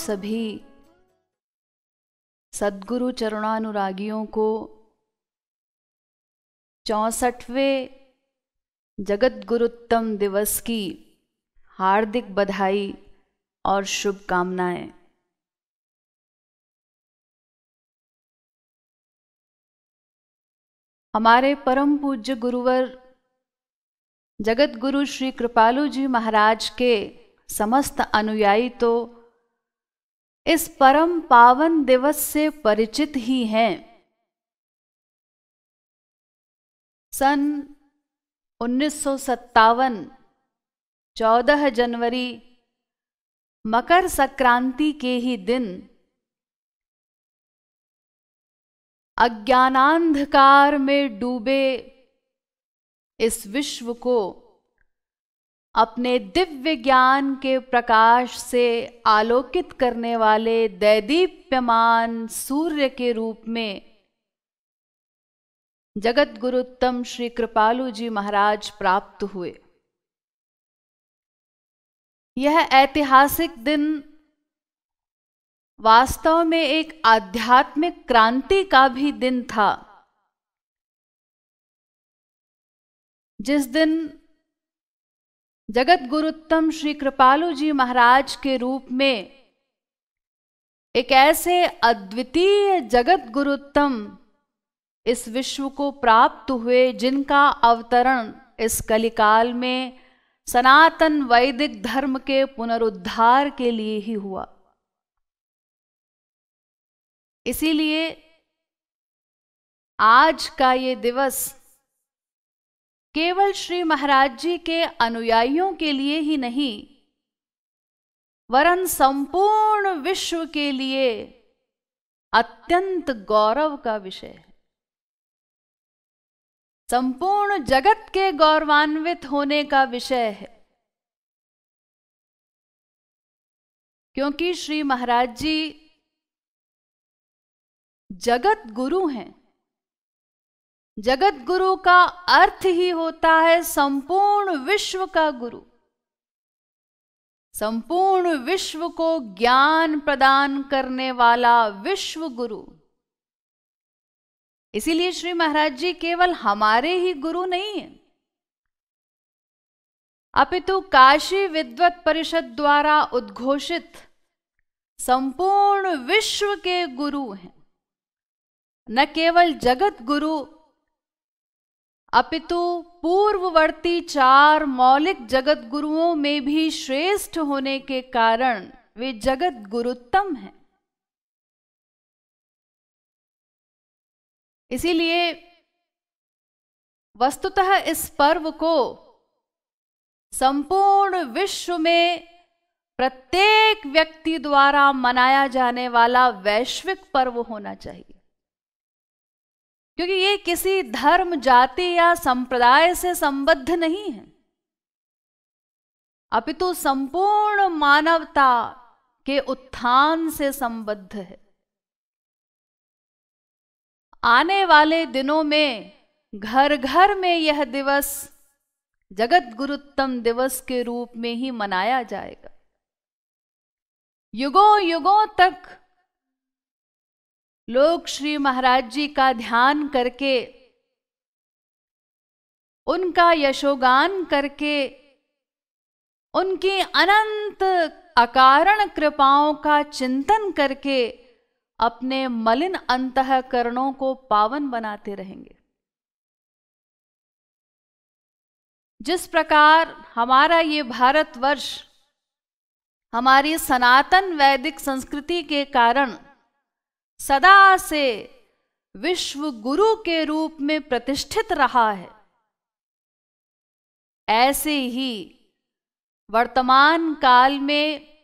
सभी सद्गुरु चरणानुरागियों को 64वें जगत गुरुत्तम दिवस की हार्दिक बधाई और शुभकामनाएं। हमारे परम पूज्य गुरुवर जगत गुरु श्री कृपालु जी महाराज के समस्त अनुयायी तो इस परम पावन दिवस से परिचित ही हैं। सन 1957 14 जनवरी मकर संक्रांति के ही दिन अज्ञानांधकार में डूबे इस विश्व को अपने दिव्य ज्ञान के प्रकाश से आलोकित करने वाले दैदीप्यमान सूर्य के रूप में जगत गुरुत्तम श्री कृपालु जी महाराज प्राप्त हुए। यह ऐतिहासिक दिन वास्तव में एक आध्यात्मिक क्रांति का भी दिन था, जिस दिन जगत गुरुत्तम श्री कृपालु जी महाराज के रूप में एक ऐसे अद्वितीय जगत गुरुत्तम इस विश्व को प्राप्त हुए जिनका अवतरण इस कलिकाल में सनातन वैदिक धर्म के पुनरुद्धार के लिए ही हुआ। इसीलिए आज का ये दिवस केवल श्री महाराज जी के अनुयायियों के लिए ही नहीं, वरन संपूर्ण विश्व के लिए अत्यंत गौरव का विषय है। संपूर्ण जगत के गौरवान्वित होने का विषय है, क्योंकि श्री महाराज जी जगत गुरु हैं। जगत गुरु का अर्थ ही होता है संपूर्ण विश्व का गुरु, संपूर्ण विश्व को ज्ञान प्रदान करने वाला विश्व गुरु। इसीलिए श्री महाराज जी केवल हमारे ही गुरु नहीं हैं, अपितु काशी विद्वत परिषद द्वारा उद्घोषित संपूर्ण विश्व के गुरु हैं। न केवल जगत गुरु अपितु पूर्ववर्ती 4 मौलिक जगत गुरुओं में भी श्रेष्ठ होने के कारण वे जगत गुरुत्तम हैं। इसीलिए वस्तुतः इस पर्व को संपूर्ण विश्व में प्रत्येक व्यक्ति द्वारा मनाया जाने वाला वैश्विक पर्व होना चाहिए, क्योंकि ये किसी धर्म, जाति या संप्रदाय से संबद्ध नहीं है, अपितु संपूर्ण मानवता के उत्थान से संबद्ध है। आने वाले दिनों में घर घर में यह दिवस जगत गुरुत्तम दिवस के रूप में ही मनाया जाएगा। युगों युगों तक लोग श्री महाराज जी का ध्यान करके, उनका यशोगान करके, उनकी अनंत अकारण कृपाओं का चिंतन करके अपने मलिन अंतःकरणों को पावन बनाते रहेंगे। जिस प्रकार हमारा ये भारतवर्ष हमारी सनातन वैदिक संस्कृति के कारण सदा से विश्व गुरु के रूप में प्रतिष्ठित रहा है, ऐसे ही वर्तमान काल में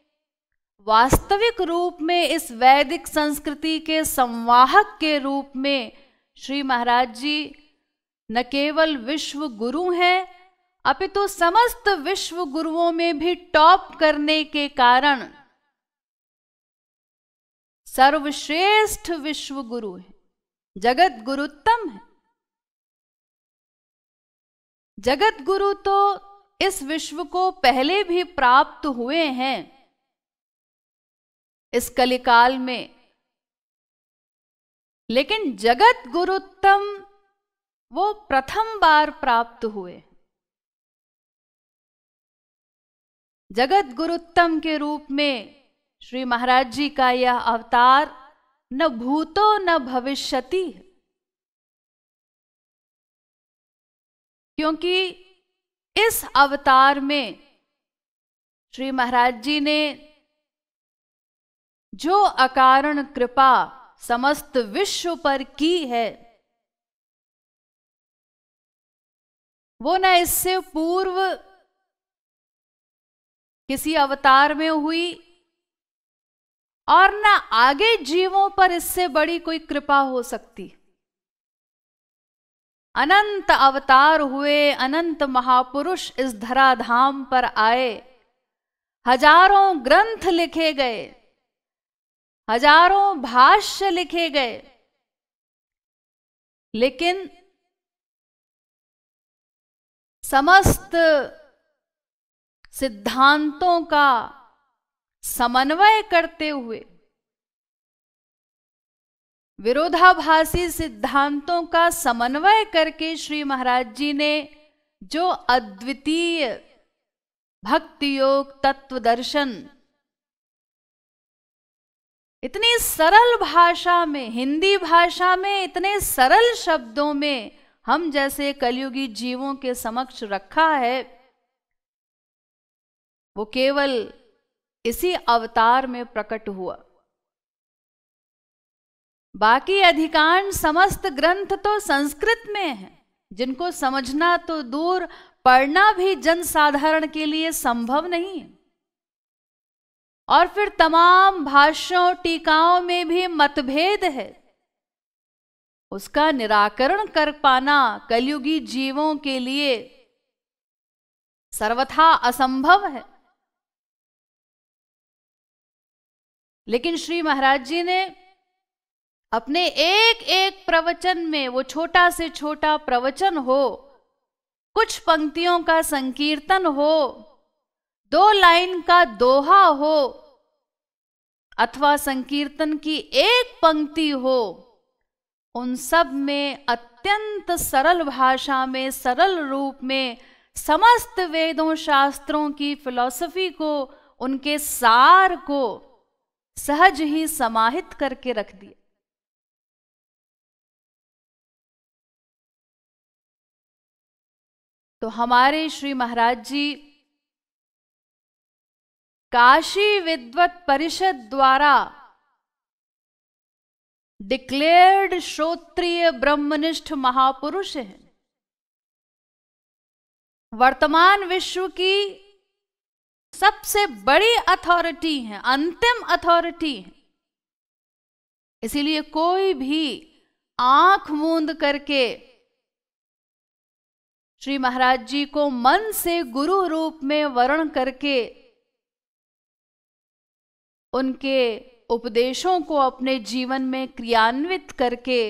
वास्तविक रूप में इस वैदिक संस्कृति के संवाहक के रूप में श्री महाराज जी न केवल विश्व गुरु हैं, अपितु समस्त विश्व गुरुओं में भी टॉप करने के कारण सर्वश्रेष्ठ विश्व गुरु है, जगत गुरुत्तम है। जगत गुरु तो इस विश्व को पहले भी प्राप्त हुए हैं, इस कलिकाल में, लेकिन जगत गुरुत्तम वो प्रथम बार प्राप्त हुए। जगत गुरुत्तम के रूप में श्री महाराज जी का यह अवतार न भूतो न भविष्यति, क्योंकि इस अवतार में श्री महाराज जी ने जो अकारण कृपा समस्त विश्व पर की है, वो न इससे पूर्व किसी अवतार में हुई और न आगे जीवों पर इससे बड़ी कोई कृपा हो सकती। अनंत अवतार हुए, अनंत महापुरुष इस धराधाम पर आए, हजारों ग्रंथ लिखे गए, हजारों भाष्य लिखे गए, लेकिन समस्त सिद्धांतों का समन्वय करते हुए, विरोधाभासी सिद्धांतों का समन्वय करके श्री महाराज जी ने जो अद्वितीय भक्ति योग तत्व दर्शन इतनी सरल भाषा में, हिंदी भाषा में इतने सरल शब्दों में हम जैसे कलयुगी जीवों के समक्ष रखा है, वो केवल इसी अवतार में प्रकट हुआ। बाकी अधिकांश समस्त ग्रंथ तो संस्कृत में है, जिनको समझना तो दूर, पढ़ना भी जन साधारण के लिए संभव नहीं है। और फिर तमाम भाष्यों टीकाओं में भी मतभेद है, उसका निराकरण कर पाना कलयुगी जीवों के लिए सर्वथा असंभव है। लेकिन श्री महाराज जी ने अपने एक एक प्रवचन में, वो छोटा से छोटा प्रवचन हो, कुछ पंक्तियों का संकीर्तन हो, 2 लाइन का दोहा हो, अथवा संकीर्तन की एक पंक्ति हो, उन सब में अत्यंत सरल भाषा में, सरल रूप में समस्त वेदों शास्त्रों की फिलॉसफी को, उनके सार को सहज ही समाहित करके रख दिया। तो हमारे श्री महाराज जी काशी विद्वत परिषद द्वारा डिक्लेयर्ड श्रोत्रिय ब्रह्मनिष्ठ महापुरुष हैं। वर्तमान विश्व की सबसे बड़ी अथॉरिटी हैं, अंतिम अथॉरिटी हैं। इसीलिए कोई भी आंख मूंद करके श्री महाराज जी को मन से गुरु रूप में वर्ण करके उनके उपदेशों को अपने जीवन में क्रियान्वित करके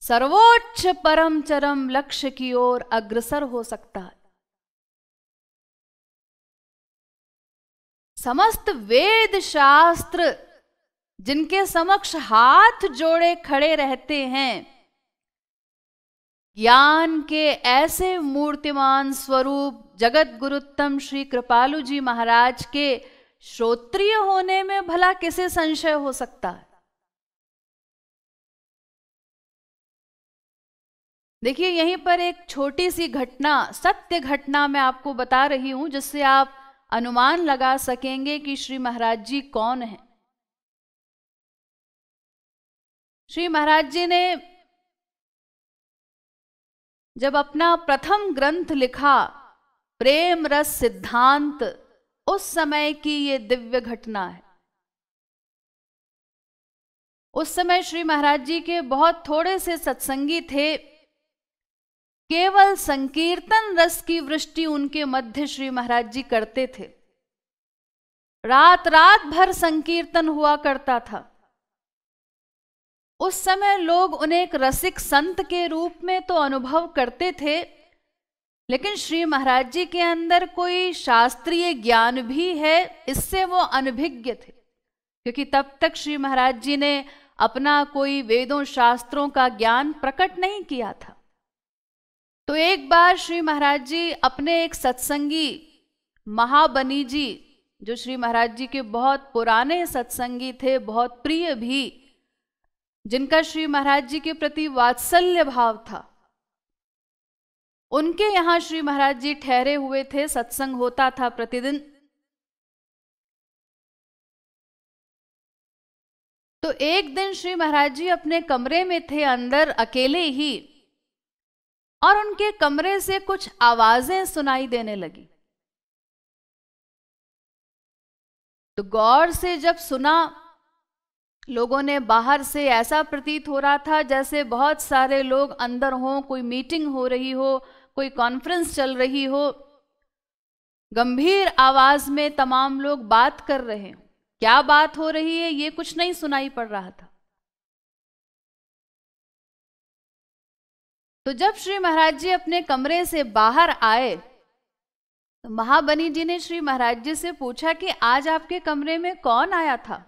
सर्वोच्च परम चरम लक्ष्य की ओर अग्रसर हो सकता है। समस्त वेद शास्त्र जिनके समक्ष हाथ जोड़े खड़े रहते हैं, ज्ञान के ऐसे मूर्तिमान स्वरूप जगत गुरुत्तम श्री कृपालु जी महाराज के श्रोत्रिय होने में भला किसे संशय हो सकता है। देखिए, यहीं पर एक छोटी सी घटना, सत्य घटना मैं आपको बता रही हूं, जिससे आप अनुमान लगा सकेंगे कि श्री महाराज जी कौन हैं। श्री महाराज जी ने जब अपना प्रथम ग्रंथ लिखा प्रेम रस सिद्धांत, उस समय की ये दिव्य घटना है। उस समय श्री महाराज जी के बहुत थोड़े से सत्संगी थे, केवल संकीर्तन रस की वृष्टि उनके मध्य श्री महाराज जी करते थे। रात रात भर संकीर्तन हुआ करता था। उस समय लोग उन्हें एक रसिक संत के रूप में तो अनुभव करते थे, लेकिन श्री महाराज जी के अंदर कोई शास्त्रीय ज्ञान भी है, इससे वो अनभिज्ञ थे। क्योंकि तब तक श्री महाराज जी ने अपना कोई वेदों शास्त्रों का ज्ञान प्रकट नहीं किया था। तो एक बार श्री महाराज जी अपने एक सत्संगी महाबनी जी, जो श्री महाराज जी के बहुत पुराने सत्संगी थे, बहुत प्रिय भी, जिनका श्री महाराज जी के प्रति वात्सल्य भाव था, उनके यहां श्री महाराज जी ठहरे हुए थे, सत्संग होता था प्रतिदिन। तो एक दिन श्री महाराज जी अपने कमरे में थे अंदर अकेले ही, और उनके कमरे से कुछ आवाजें सुनाई देने लगी। तो गौर से जब सुना, लोगों ने बाहर से ऐसा प्रतीत हो रहा था जैसे बहुत सारे लोग अंदर हों, कोई मीटिंग हो रही हो, कोई कॉन्फ्रेंस चल रही हो, गंभीर आवाज में तमाम लोग बात कर रहे हैं। क्या बात हो रही है ये कुछ नहीं सुनाई पड़ रहा था। तो जब श्री महाराज जी अपने कमरे से बाहर आए तो महाबनी जी ने श्री महाराज जी से पूछा कि आज आपके कमरे में कौन आया था?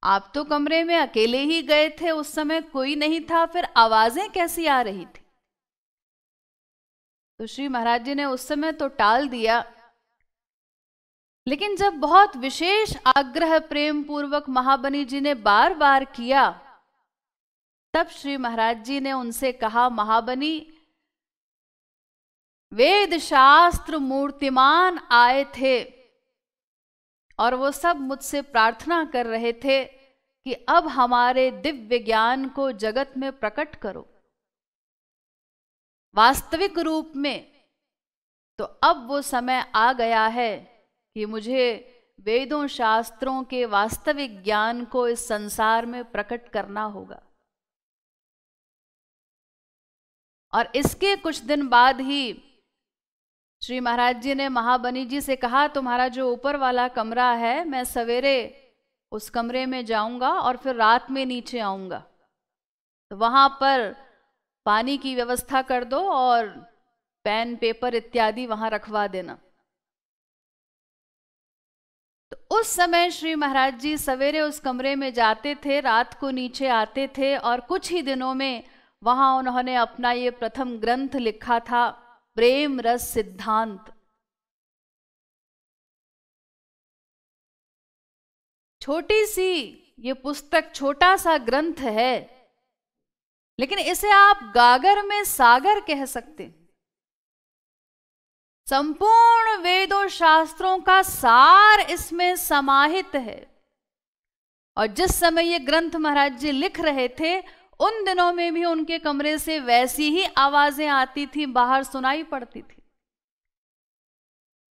आप तो कमरे में अकेले ही गए थे, उस समय कोई नहीं था, फिर आवाजें कैसी आ रही थी? तो श्री महाराज जी ने उस समय तो टाल दिया, लेकिन जब बहुत विशेष आग्रह प्रेम पूर्वक महाबनी जी ने बार बार किया, तब श्री महाराज जी ने उनसे कहा, महाबनी, वेद शास्त्र मूर्तिमान आए थे और वो सब मुझसे प्रार्थना कर रहे थे कि अब हमारे दिव्य ज्ञान को जगत में प्रकट करो वास्तविक रूप में। तो अब वो समय आ गया है कि मुझे वेदों शास्त्रों के वास्तविक ज्ञान को इस संसार में प्रकट करना होगा। और इसके कुछ दिन बाद ही श्री महाराज जी ने महाबनी जी से कहा, तुम्हारा जो ऊपर वाला कमरा है, मैं सवेरे उस कमरे में जाऊंगा और फिर रात में नीचे आऊंगा, तो वहां पर पानी की व्यवस्था कर दो और पेन पेपर इत्यादि वहां रखवा देना। तो उस समय श्री महाराज जी सवेरे उस कमरे में जाते थे, रात को नीचे आते थे, और कुछ ही दिनों में वहां उन्होंने अपना ये प्रथम ग्रंथ लिखा था, प्रेम रस सिद्धांत। छोटी सी ये पुस्तक, छोटा सा ग्रंथ है, लेकिन इसे आप गागर में सागर कह सकते। संपूर्ण वेदों शास्त्रों का सार इसमें समाहित है। और जिस समय ये ग्रंथ महाराज जी लिख रहे थे, उन दिनों में भी उनके कमरे से वैसी ही आवाजें आती थी, बाहर सुनाई पड़ती थी।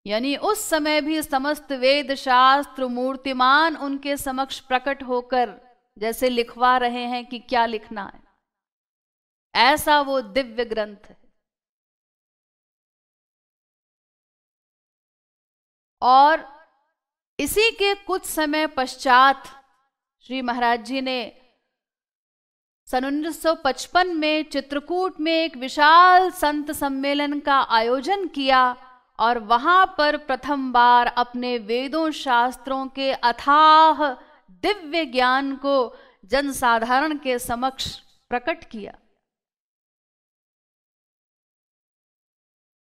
यानी उस समय भी समस्त वेद शास्त्र मूर्तिमान उनके समक्ष प्रकट होकर जैसे लिखवा रहे हैं कि क्या लिखना है, ऐसा वो दिव्य ग्रंथ है। और इसी के कुछ समय पश्चात श्री महाराज जी ने सन 1955 में चित्रकूट में एक विशाल संत सम्मेलन का आयोजन किया, और वहां पर प्रथम बार अपने वेदों शास्त्रों के अथाह दिव्य ज्ञान को जनसाधारण के समक्ष प्रकट किया।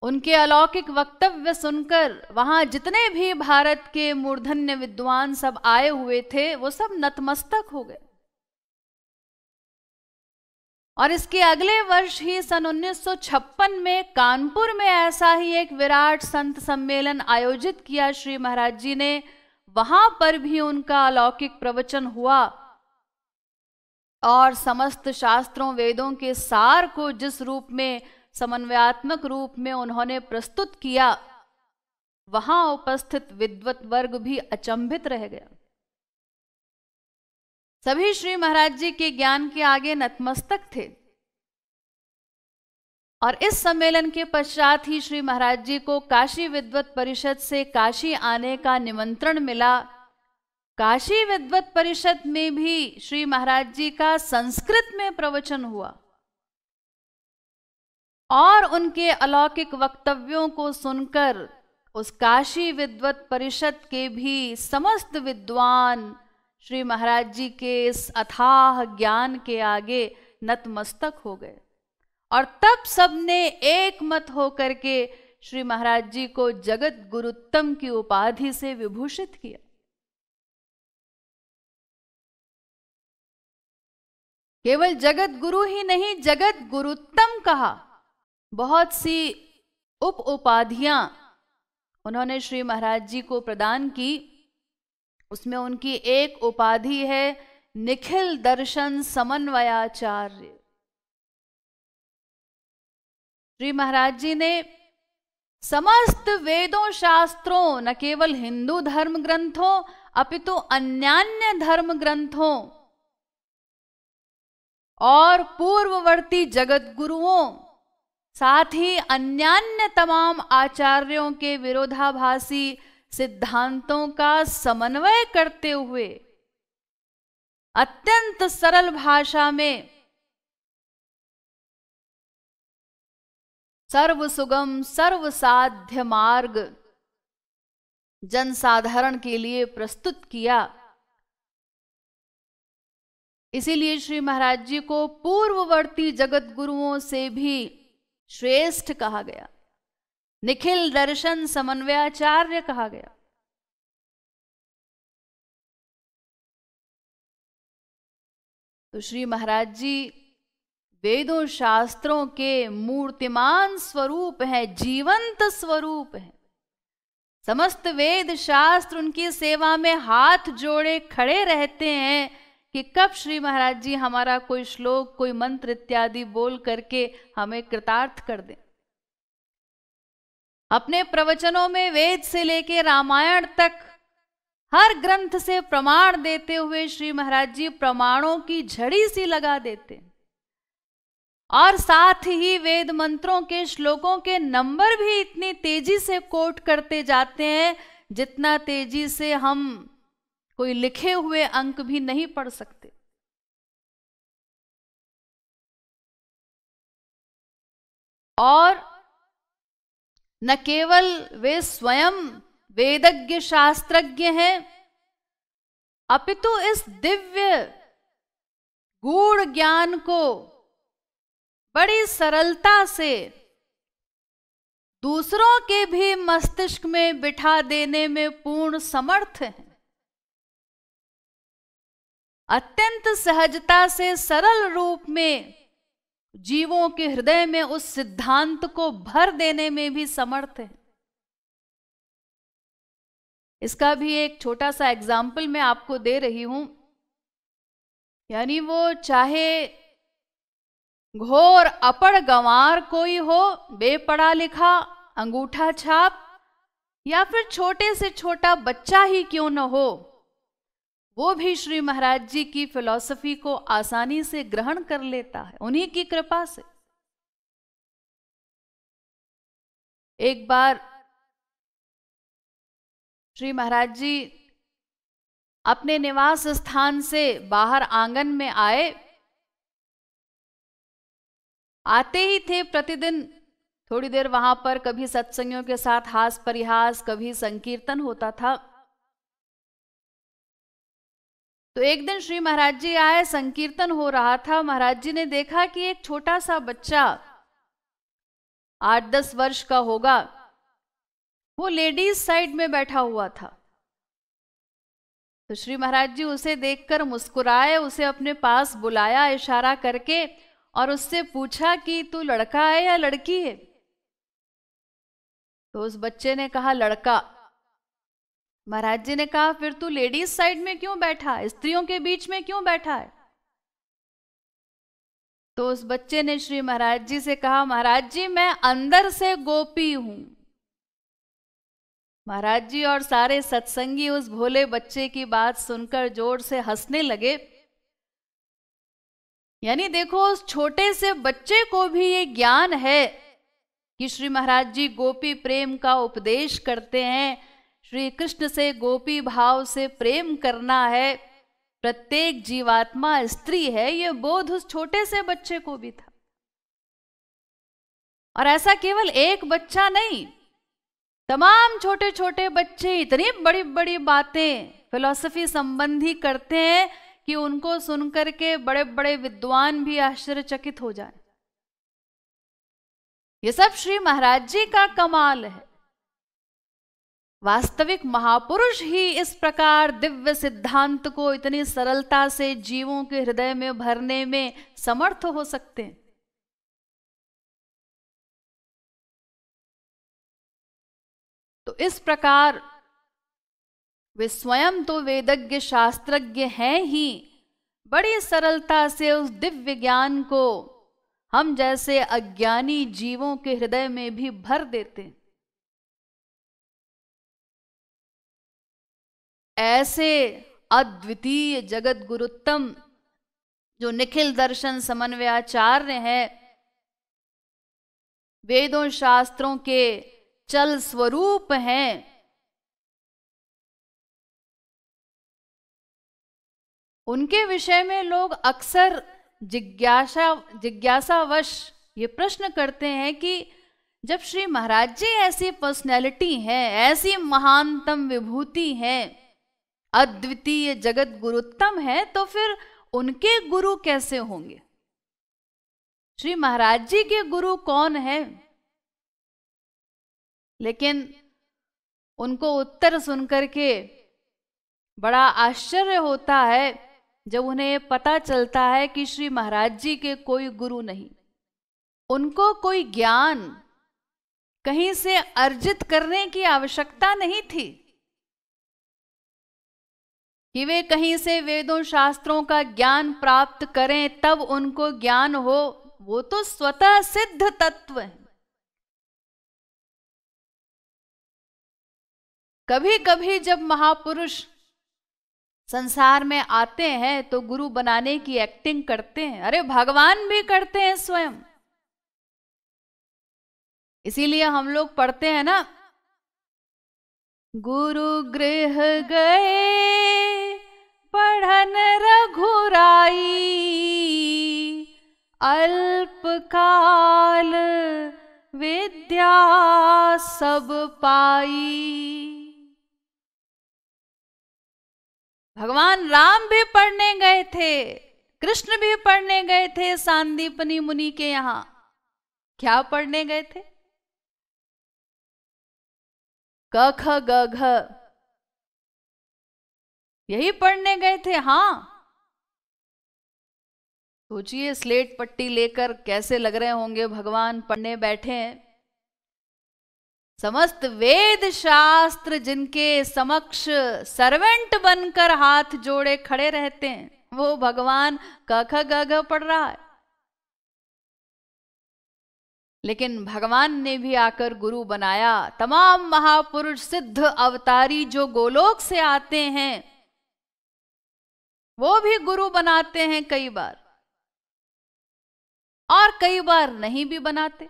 उनके अलौकिक वक्तव्य सुनकर वहां जितने भी भारत के मूर्धन्य विद्वान सब आए हुए थे, वो सब नतमस्तक हो गए। और इसके अगले वर्ष ही सन 1956 में कानपुर में ऐसा ही एक विराट संत सम्मेलन आयोजित किया श्री महाराज जी ने। वहां पर भी उनका अलौकिक प्रवचन हुआ, और समस्त शास्त्रों वेदों के सार को जिस रूप में समन्वयात्मक रूप में उन्होंने प्रस्तुत किया, वहां उपस्थित विद्वत वर्ग भी अचंभित रह गया। सभी श्री महाराज जी के ज्ञान के आगे नतमस्तक थे। और इस सम्मेलन के पश्चात ही श्री महाराज जी को काशी विद्वत परिषद से काशी आने का निमंत्रण मिला। काशी विद्वत परिषद में भी श्री महाराज जी का संस्कृत में प्रवचन हुआ, और उनके अलौकिक वक्तव्यों को सुनकर उस काशी विद्वत परिषद के भी समस्त विद्वान श्री महाराज जी के इस अथाह ज्ञान के आगे नतमस्तक हो गए और तब सबने एक मत होकर के श्री महाराज जी को जगत गुरुत्तम की उपाधि से विभूषित किया। केवल जगत गुरु ही नहीं, जगत गुरुत्तम कहा। बहुत सी उप उपाधियां उन्होंने श्री महाराज जी को प्रदान की। उसमें उनकी एक उपाधि है निखिल दर्शन समन्वयाचार्य। श्री महाराज जी ने समस्त वेदों शास्त्रों, न केवल हिंदू धर्म ग्रंथों अपितु अन्यान्य धर्म ग्रंथों और पूर्ववर्ती जगत गुरुओं, साथ ही अन्यान्य तमाम आचार्यों के विरोधाभासी सिद्धांतों का समन्वय करते हुए अत्यंत सरल भाषा में सर्व सुगम सर्व साध्य मार्ग जनसाधारण के लिए प्रस्तुत किया। इसीलिए श्री महाराज जी को पूर्ववर्ती जगत गुरुओं से भी श्रेष्ठ कहा गया, निखिल दर्शन समन्वयाचार्य कहा गया। तो श्री महाराज जी वेदों शास्त्रों के मूर्तिमान स्वरूप है, जीवंत स्वरूप है। समस्त वेद शास्त्र उनकी सेवा में हाथ जोड़े खड़े रहते हैं कि कब श्री महाराज जी हमारा कोई श्लोक, कोई मंत्र इत्यादि बोल करके हमें कृतार्थ कर दें। अपने प्रवचनों में वेद से लेके रामायण तक हर ग्रंथ से प्रमाण देते हुए श्री महाराज जी प्रमाणों की झड़ी सी लगा देते हैं और साथ ही वेद मंत्रों के श्लोकों के नंबर भी इतनी तेजी से कोट करते जाते हैं जितना तेजी से हम कोई लिखे हुए अंक भी नहीं पढ़ सकते। और न केवल वे स्वयं वेदज्ञ शास्त्रज्ञ हैं अपितु इस दिव्य गूढ़ ज्ञान को बड़ी सरलता से दूसरों के भी मस्तिष्क में बिठा देने में पूर्ण समर्थ हैं। अत्यंत सहजता से सरल रूप में जीवों के हृदय में उस सिद्धांत को भर देने में भी समर्थ है। इसका भी एक छोटा सा एग्जाम्पल मैं आपको दे रही हूं। यानी वो चाहे घोर अपड़ गंवार कोई हो, बेपढ़ा लिखा, अंगूठा छाप, या फिर छोटे से छोटा बच्चा ही क्यों न हो, वो भी श्री महाराज जी की फिलॉसफी को आसानी से ग्रहण कर लेता है उन्हीं की कृपा से। एक बार श्री महाराज जी अपने निवास स्थान से बाहर आंगन में आए। आते ही थे प्रतिदिन थोड़ी देर वहां पर कभी सत्संगियों के साथ हास परिहास, कभी संकीर्तन होता था। तो एक दिन श्री महाराज जी आए, संकीर्तन हो रहा था। महाराज जी ने देखा कि एक छोटा सा बच्चा 8-10 वर्ष का होगा, वो लेडीज साइड में बैठा हुआ था। तो श्री महाराज जी उसे देखकर मुस्कुराए, उसे अपने पास बुलाया इशारा करके और उससे पूछा कि तू लड़का है या लड़की है। तो उस बच्चे ने कहा लड़का। महाराज जी ने कहा फिर तू लेडीज साइड में क्यों बैठा है, स्त्रियों के बीच में क्यों बैठा है। तो उस बच्चे ने श्री महाराज जी से कहा महाराज जी मैं अंदर से गोपी हूं। महाराज जी और सारे सत्संगी उस भोले बच्चे की बात सुनकर जोर से हंसने लगे। यानी देखो उस छोटे से बच्चे को भी ये ज्ञान है कि श्री महाराज जी गोपी प्रेम का उपदेश करते हैं। श्री कृष्ण से गोपी भाव से प्रेम करना है, प्रत्येक जीवात्मा स्त्री है, ये बोध उस छोटे से बच्चे को भी था। और ऐसा केवल एक बच्चा नहीं, तमाम छोटे छोटे बच्चे इतनी बड़ी बड़ी बातें फिलॉसफी संबंधी करते हैं कि उनको सुनकर के बड़े बड़े विद्वान भी आश्चर्यचकित हो जाए। ये सब श्री महाराज जी का कमाल है। वास्तविक महापुरुष ही इस प्रकार दिव्य सिद्धांत को इतनी सरलता से जीवों के हृदय में भरने में समर्थ हो सकते हैं। तो इस प्रकार वे स्वयं तो वेदज्ञ शास्त्रज्ञ हैं ही, बड़ी सरलता से उस दिव्य ज्ञान को हम जैसे अज्ञानी जीवों के हृदय में भी भर देते। ऐसे अद्वितीय जगत गुरुत्तम जो निखिल दर्शन समन्वयाचार्य हैं, वेदों शास्त्रों के चल स्वरूप हैं, उनके विषय में लोग अक्सर जिज्ञासावश ये प्रश्न करते हैं कि जब श्री महाराज जी ऐसी पर्सनैलिटी है, ऐसी महानतम विभूति है, अद्वितीय जगत गुरुत्तम है, तो फिर उनके गुरु कैसे होंगे? श्री महाराज जी के गुरु कौन है? लेकिन उनको उत्तर सुनकर के बड़ा आश्चर्य होता है जब उन्हें पता चलता है कि श्री महाराज जी के कोई गुरु नहीं। उनको कोई ज्ञान कहीं से अर्जित करने की आवश्यकता नहीं थी कि वे कहीं से वेदों शास्त्रों का ज्ञान प्राप्त करें तब उनको ज्ञान हो। वो तो स्वतः सिद्ध तत्व है। कभी कभी जब महापुरुष संसार में आते हैं तो गुरु बनाने की एक्टिंग करते हैं। अरे भगवान भी करते हैं स्वयं। इसीलिए हम लोग पढ़ते हैं ना, गुरु गृह गए पढ़न रघुराई, अल्पकाल विद्या सब पाई। भगवान राम भी पढ़ने गए थे, कृष्ण भी पढ़ने गए थे सांदीपनी मुनि के यहां। क्या पढ़ने गए थे? क ख ग घ, यही पढ़ने गए थे। हाँ, सोचिए स्लेट पट्टी लेकर कैसे लग रहे होंगे भगवान पढ़ने बैठे हैं। समस्त वेद शास्त्र जिनके समक्ष सर्वेंट बनकर हाथ जोड़े खड़े रहते हैं, वो भगवान क ख ग घ पढ़ रहा है। लेकिन भगवान ने भी आकर गुरु बनाया। तमाम महापुरुष सिद्ध अवतारी जो गोलोक से आते हैं वो भी गुरु बनाते हैं कई बार, और कई बार नहीं भी बनाते।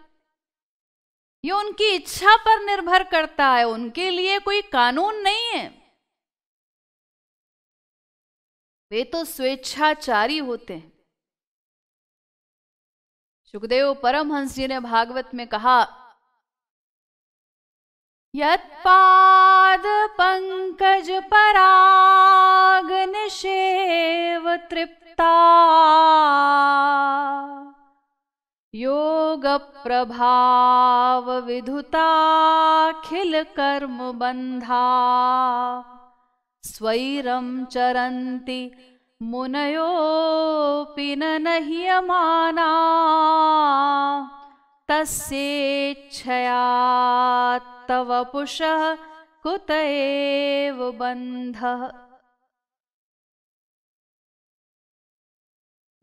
ये उनकी इच्छा पर निर्भर करता है, उनके लिए कोई कानून नहीं है। वे तो स्वेच्छाचारी होते हैं। सुखदेव परमहंस जी ने भागवत में कहा, यत्पाद पंकज पराग निषेव तृप्ता, योग प्रभाव विधुताखिल कर्म बंधा, स्वैरम चरन्ति मुनयोऽपि न ह्यमाना, तस्येच्छया तव पुषः कुत एव बन्धः।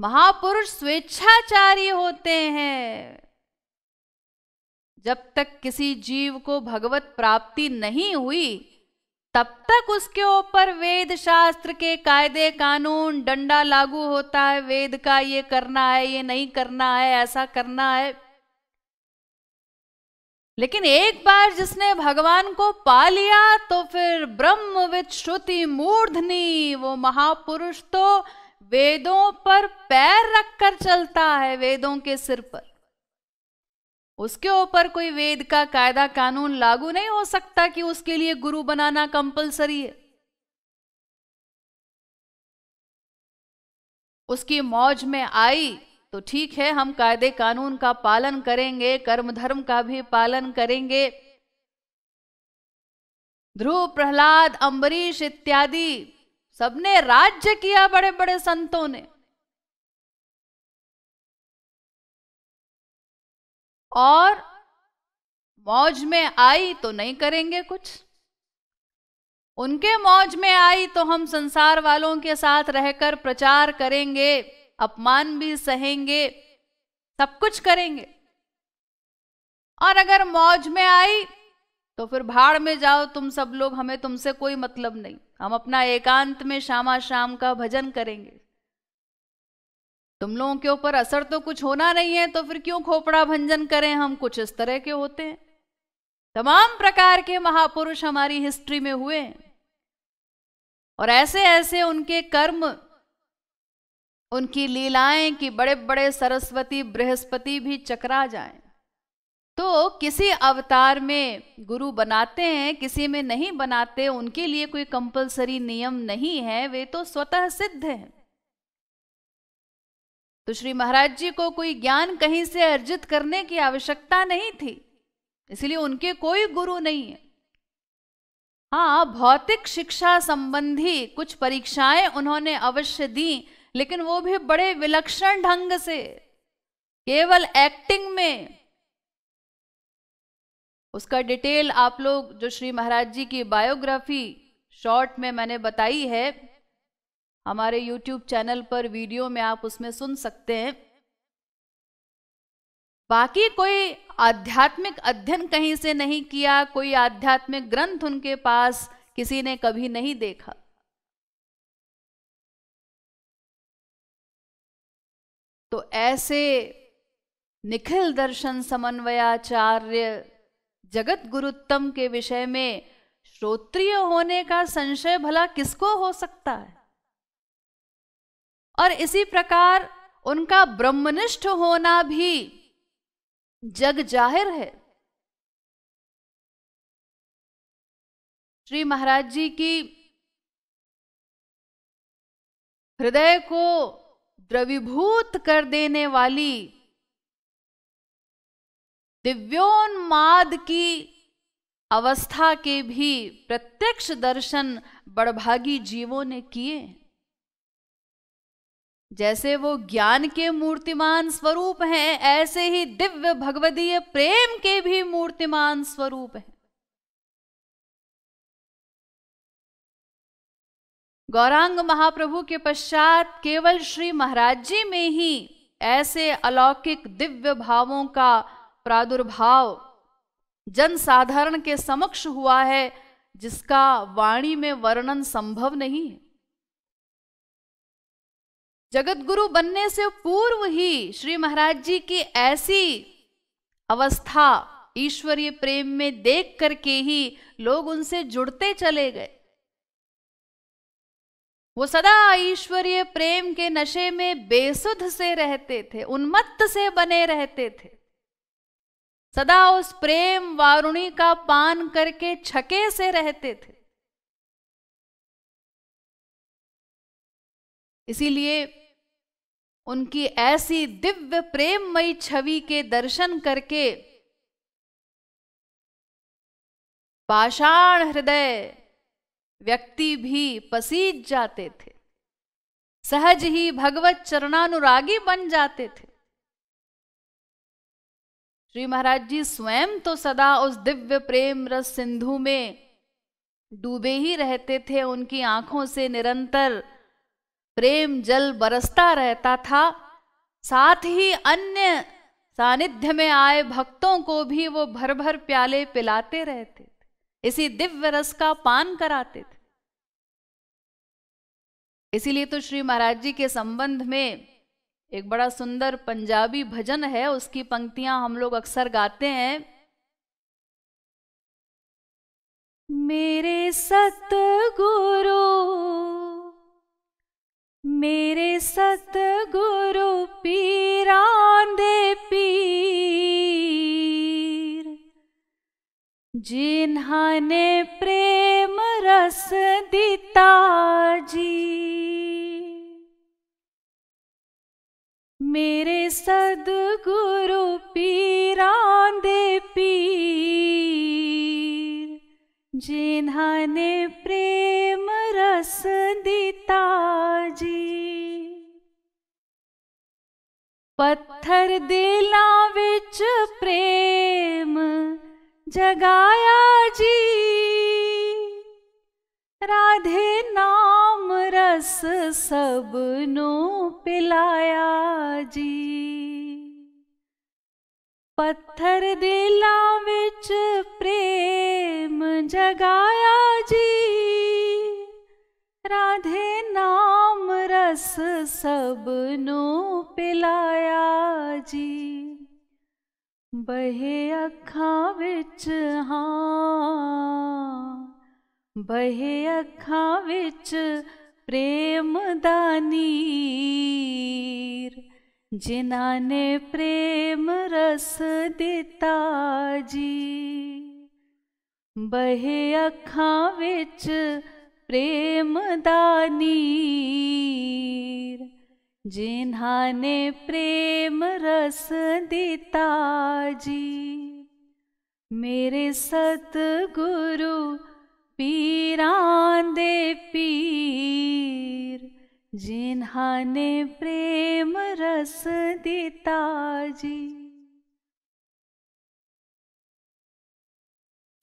महापुरुष स्वेच्छाचारी होते हैं। जब तक किसी जीव को भगवत प्राप्ति नहीं हुई तब तक उसके ऊपर वेद शास्त्र के कायदे कानून डंडा लागू होता है। वेद का ये करना है, ये नहीं करना है, ऐसा करना है। लेकिन एक बार जिसने भगवान को पा लिया तो फिर ब्रह्मविद श्रुति मूर्धनि, वो महापुरुष तो वेदों पर पैर रखकर चलता है, वेदों के सिर पर। उसके ऊपर कोई वेद का कायदा कानून लागू नहीं हो सकता कि उसके लिए गुरु बनाना कंपलसरी है। उसकी मौज में आई तो ठीक है, हम कायदे कानून का पालन करेंगे, कर्म धर्म का भी पालन करेंगे। ध्रुव, प्रहलाद, अम्बरीश इत्यादि सबने राज्य किया, बड़े बड़े संतों ने, और मौज में आई तो नहीं करेंगे कुछ। उनके मौज में आई तो हम संसार वालों के साथ रहकर प्रचार करेंगे, अपमान भी सहेंगे, सब कुछ करेंगे। और अगर मौज में आई तो फिर भाड़ में जाओ तुम सब लोग, हमें तुमसे कोई मतलब नहीं, हम अपना एकांत में शामा शाम का भजन करेंगे। तुम लोगों के ऊपर असर तो कुछ होना नहीं है, तो फिर क्यों खोपड़ा भंजन करें हम। कुछ इस तरह के होते हैं। तमाम प्रकार के महापुरुष हमारी हिस्ट्री में हुए हैं, और ऐसे ऐसे उनके कर्म, उनकी लीलाएं कि बड़े बड़े सरस्वती बृहस्पति भी चकरा जाएं। तो किसी अवतार में गुरु बनाते हैं, किसी में नहीं बनाते, उनके लिए कोई कंपलसरी नियम नहीं है, वे तो स्वतः सिद्ध हैं। तो श्री महाराज जी को कोई ज्ञान कहीं से अर्जित करने की आवश्यकता नहीं थी, इसलिए उनके कोई गुरु नहीं है। हाँ, भौतिक शिक्षा संबंधी कुछ परीक्षाएं उन्होंने अवश्य दी, लेकिन वो भी बड़े विलक्षण ढंग से, केवल एक्टिंग में। उसका डिटेल आप लोग, जो श्री महाराज जी की बायोग्राफी शॉर्ट में मैंने बताई है, हमारे YouTube चैनल पर वीडियो में आप उसमें सुन सकते हैं। बाकी कोई आध्यात्मिक अध्ययन कहीं से नहीं किया, कोई आध्यात्मिक ग्रंथ उनके पास किसी ने कभी नहीं देखा। तो ऐसे निखिल दर्शन समन्वयाचार्य जगत गुरुत्तम के विषय में श्रोत्रिय होने का संशय भला किसको हो सकता है। और इसी प्रकार उनका ब्रह्मनिष्ठ होना भी जग जाहिर है। श्री महाराज जी की हृदय को द्रवीभूत कर देने वाली दिव्योन्माद की अवस्था के भी प्रत्यक्ष दर्शन बड़भागी जीवों ने किए। जैसे वो ज्ञान के मूर्तिमान स्वरूप हैं, ऐसे ही दिव्य भगवदीय प्रेम के भी मूर्तिमान स्वरूप हैं। गौरांग महाप्रभु के पश्चात केवल श्री महाराज जी में ही ऐसे अलौकिक दिव्य भावों का प्रादुर्भाव जन साधारण के समक्ष हुआ है, जिसका वाणी में वर्णन संभव नहीं है। जगत गुरु बनने से पूर्व ही श्री महाराज जी की ऐसी अवस्था ईश्वरीय प्रेम में देख करके ही लोग उनसे जुड़ते चले गए। वो सदा ईश्वरीय प्रेम के नशे में बेसुध से रहते थे, उन्मत्त से बने रहते थे, सदा उस प्रेम वारुणी का पान करके छके से रहते थे। इसीलिए उनकी ऐसी दिव्य प्रेममयी छवि के दर्शन करके पाषाण हृदय व्यक्ति भी पसीज जाते थे, सहज ही भगवत चरणानुरागी बन जाते थे। श्री महाराज जी स्वयं तो सदा उस दिव्य प्रेम रस सिंधु में डूबे ही रहते थे। उनकी आंखों से निरंतर प्रेम जल बरसता रहता था, साथ ही अन्य सानिध्य में आए भक्तों को भी वो भर भर प्याले पिलाते रहते थे, इसी दिव्य रस का पान कराते थे। इसीलिए तो श्री महाराज जी के संबंध में एक बड़ा सुंदर पंजाबी भजन है, उसकी पंक्तियां हम लोग अक्सर गाते हैं। मेरे सतगुरु, मेरे सतगुरु पीरां दे पीर, जिन्हाने प्रेम रस दिता जी, मेरे सद्गुरु पीरां दे पीर, जिन्हाने प्रेम रस दिता जी। पत्थर दिलां विच प्रेम जगाया जी, राधे नाम रस सबनों पिलाया जी। पत्थर दिलां विच प्रेम जगाया जी, राधे नाम रस सबनों पिलाया जी। बहे अखां विच हाँ, बहे अखां विच प्रेम दा नीर, जिन्हां ने प्रेम रस दिता जी। बहे अखां विच प्रेम दा नीर, जिन्हां ने प्रेम रस दिता जी। मेरे सतगुरु पीरां दे पीर, जिन्हां ने प्रेम रस दिता जी।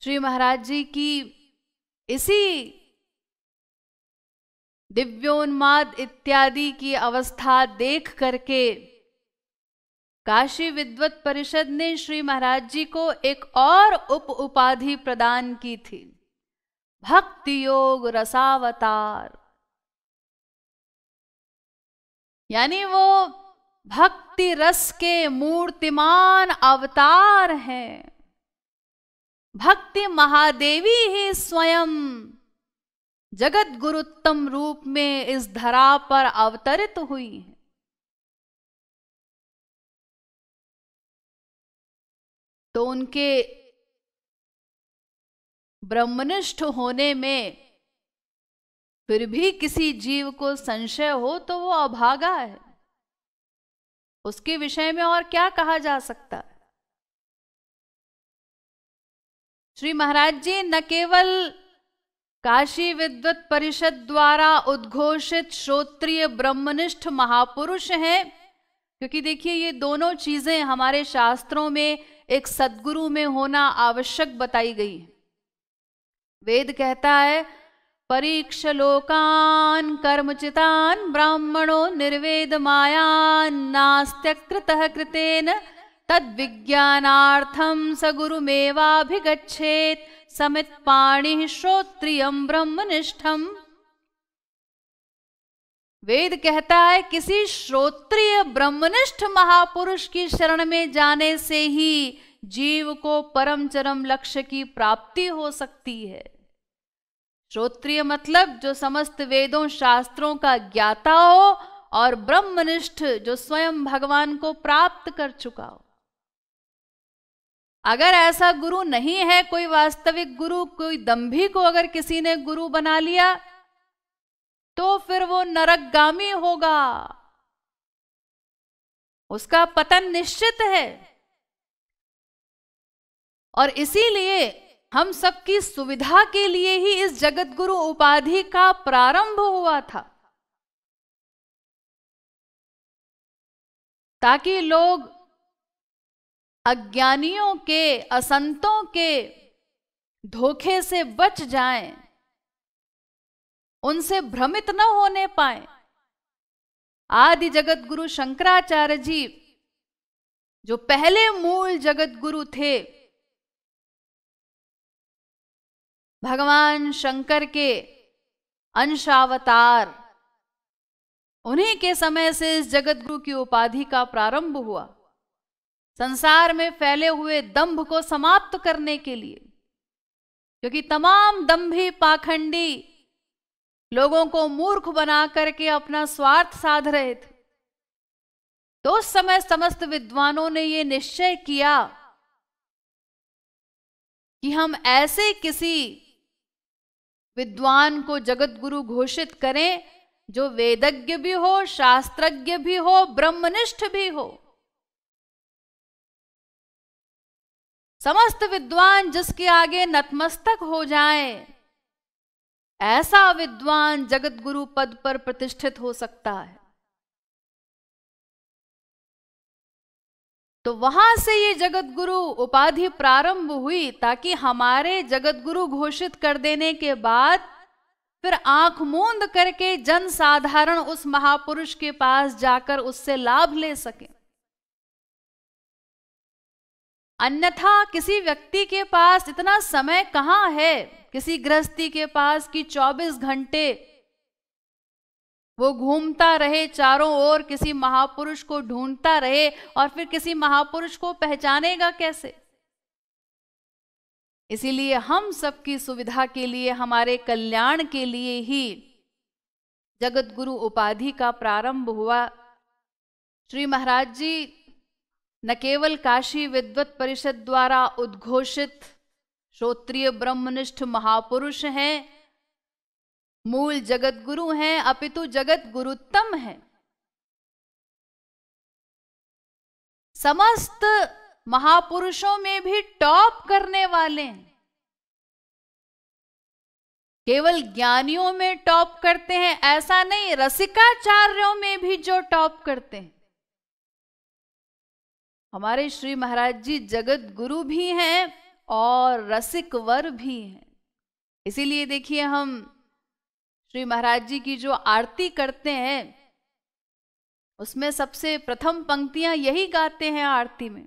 श्री महाराज जी की इसी दिव्योन्माद इत्यादि की अवस्था देख करके काशी विद्वत परिषद ने श्री महाराज जी को एक और उप उपाधि प्रदान की थी, भक्ति योग रसावतार। यानी वो भक्ति रस के मूर्तिमान अवतार हैं। भक्ति महादेवी ही स्वयं जगत गुरुत्तम रूप में इस धरा पर अवतरित हुई है। तो उनके ब्रह्मनिष्ठ होने में फिर भी किसी जीव को संशय हो तो वो अभागा है, उसके विषय में और क्या कहा जा सकता है। श्री महाराज जी न केवल काशी विद्वत परिषद द्वारा उद्घोषित श्रोत्रिय ब्रह्मनिष्ठ महापुरुष हैं, क्योंकि देखिए ये दोनों चीजें हमारे शास्त्रों में एक सद्गुरु में होना आवश्यक बताई गई है। वेद कहता है परीक्ष लोकान कर्मचितान ब्राह्मणो निर्वेद मायान नास्त्यकृतः कृतेन तद्विज्ञानार्थम स गुरुमेवाभिगच्छेत् समित पाणिः श्रोत्रियं ब्रह्मनिष्ठम। वेद कहता है किसी श्रोत्रिय ब्रह्मनिष्ठ महापुरुष की शरण में जाने से ही जीव को परम चरम लक्ष्य की प्राप्ति हो सकती है। श्रोत्रिय मतलब जो समस्त वेदों शास्त्रों का ज्ञाता हो, और ब्रह्मनिष्ठ जो स्वयं भगवान को प्राप्त कर चुका हो। अगर ऐसा गुरु नहीं है, कोई वास्तविक गुरु, कोई दंभी को अगर किसी ने गुरु बना लिया तो फिर वो नरकगामी होगा, उसका पतन निश्चित है। और इसीलिए हम सबकी सुविधा के लिए ही इस जगत गुरु उपाधि का प्रारंभ हुआ था, ताकि लोग अज्ञानियों के, असंतों के धोखे से बच जाएं, उनसे भ्रमित न होने पाए। आदि जगत गुरु शंकराचार्य जी जो पहले मूल जगत गुरु थे, भगवान शंकर के अंशावतार, उन्हीं के समय से इस जगत गुरु की उपाधि का प्रारंभ हुआ, संसार में फैले हुए दंभ को समाप्त करने के लिए। क्योंकि तमाम दंभी पाखंडी लोगों को मूर्ख बना करके अपना स्वार्थ साध रहे थे, तो उस समय समस्त विद्वानों ने ये निश्चय किया कि हम ऐसे किसी विद्वान को जगत गुरु घोषित करें जो वेदज्ञ भी हो, शास्त्रज्ञ भी हो, ब्रह्मनिष्ठ भी हो। समस्त विद्वान जिसके आगे नतमस्तक हो जाएं, ऐसा विद्वान जगत गुरु पद पर प्रतिष्ठित हो सकता है। तो वहां से ये जगत गुरु उपाधि प्रारंभ हुई, ताकि हमारे जगत गुरु घोषित कर देने के बाद फिर आंख मूंद करके जन साधारण उस महापुरुष के पास जाकर उससे लाभ ले सके। अन्यथा किसी व्यक्ति के पास इतना समय कहां है, किसी गृहस्थी के पास कि 24 घंटे वो घूमता रहे चारों ओर, किसी महापुरुष को ढूंढता रहे, और फिर किसी महापुरुष को पहचानेगा कैसे। इसीलिए हम सबकी सुविधा के लिए, हमारे कल्याण के लिए ही जगत गुरु उपाधि का प्रारंभ हुआ। श्री महाराज जी न केवल काशी विद्वत परिषद द्वारा उद्घोषित श्रोत्रिय ब्रह्मनिष्ठ महापुरुष हैं, मूल जगत गुरु हैं, अपितु जगत गुरुत्तम है। समस्त महापुरुषों में भी टॉप करने वाले हैं। केवल ज्ञानियों में टॉप करते हैं ऐसा नहीं, रसिकाचार्यों में भी जो टॉप करते हैं। हमारे श्री महाराज जी जगत गुरु भी हैं और रसिक वर भी हैं। इसीलिए देखिए, हम श्री महाराज जी की जो आरती करते हैं उसमें सबसे प्रथम पंक्तियां यही गाते हैं आरती में,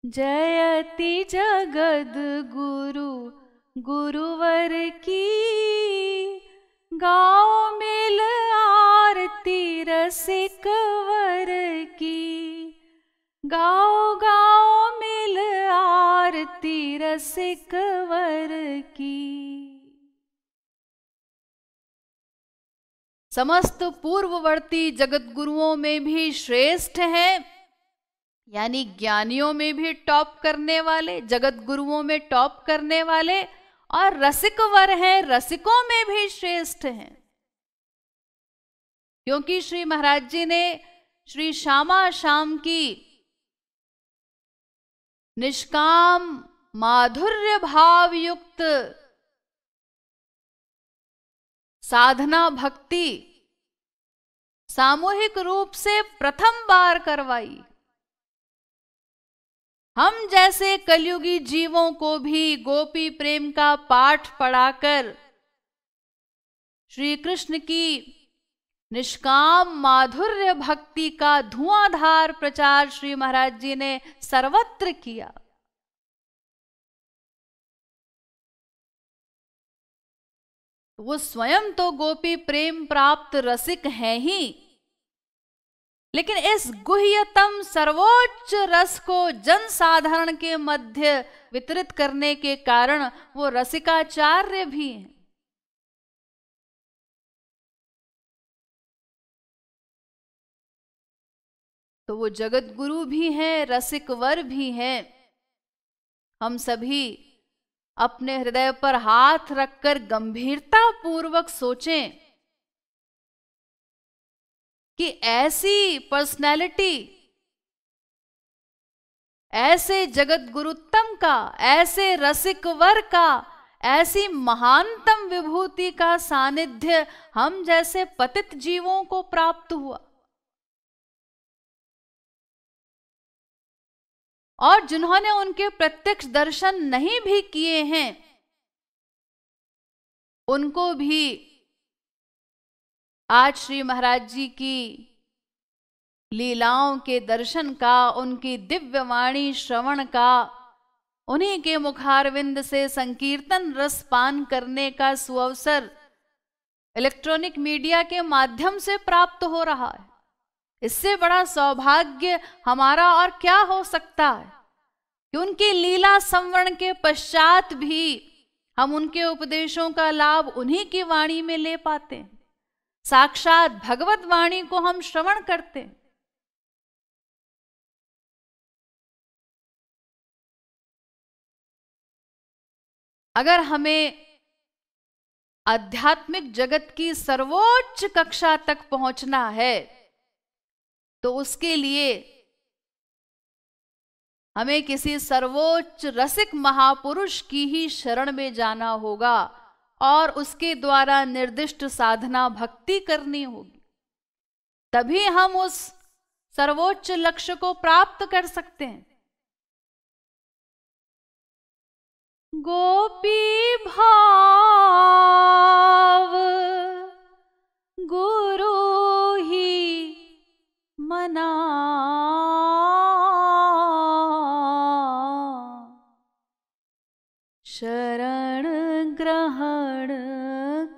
जयति जगद गुरु गुरुवर की, गाओ मिल आरती रसिक वर की, गाओ गाओ मिल आरती रसिक वर की। समस्त पूर्ववर्ती जगत गुरुओं में भी श्रेष्ठ हैं, यानी ज्ञानियों में भी टॉप करने वाले, जगत गुरुओं में टॉप करने वाले, और रसिकवर हैं, रसिकों में भी श्रेष्ठ हैं। क्योंकि श्री महाराज जी ने श्री श्यामा श्याम की निष्काम माधुर्य भाव युक्त साधना भक्ति सामूहिक रूप से प्रथम बार करवाई। हम जैसे कलयुगी जीवों को भी गोपी प्रेम का पाठ पढ़ाकर श्री कृष्ण की निष्काम माधुर्य भक्ति का धुआंधार प्रचार श्री महाराज जी ने सर्वत्र किया। वो स्वयं तो गोपी प्रेम प्राप्त रसिक हैं ही, लेकिन इस गुह्यतम सर्वोच्च रस को जन साधारण के मध्य वितरित करने के कारण वो रसिकाचार्य भी हैं। तो वो जगत गुरु भी हैं, रसिकवर भी हैं। हम सभी अपने हृदय पर हाथ रखकर गंभीरता पूर्वक सोचें कि ऐसी पर्सनैलिटी, ऐसे जगत गुरुत्तम का, ऐसे रसिकवर का, ऐसी महानतम विभूति का सानिध्य हम जैसे पतित जीवों को प्राप्त हुआ। और जिन्होंने उनके प्रत्यक्ष दर्शन नहीं भी किए हैं, उनको भी आज श्री महाराज जी की लीलाओं के दर्शन का, उनकी दिव्य वाणी श्रवण का, उन्हीं के मुखारविंद से संकीर्तन रस पान करने का सुअवसर इलेक्ट्रॉनिक मीडिया के माध्यम से प्राप्त हो रहा है। इससे बड़ा सौभाग्य हमारा और क्या हो सकता है कि उनकी लीला संवरण के पश्चात भी हम उनके उपदेशों का लाभ उन्हीं की वाणी में ले पाते हैं। साक्षात भगवत वाणी को हम श्रवण करते हैं। अगर हमें आध्यात्मिक जगत की सर्वोच्च कक्षा तक पहुंचना है तो उसके लिए हमें किसी सर्वोच्च रसिक महापुरुष की ही शरण में जाना होगा और उसके द्वारा निर्दिष्ट साधना भक्ति करनी होगी। तभी हम उस सर्वोच्च लक्ष्य को प्राप्त कर सकते हैं। गोपी भाव गुरु ही मना, शरण ग्रहण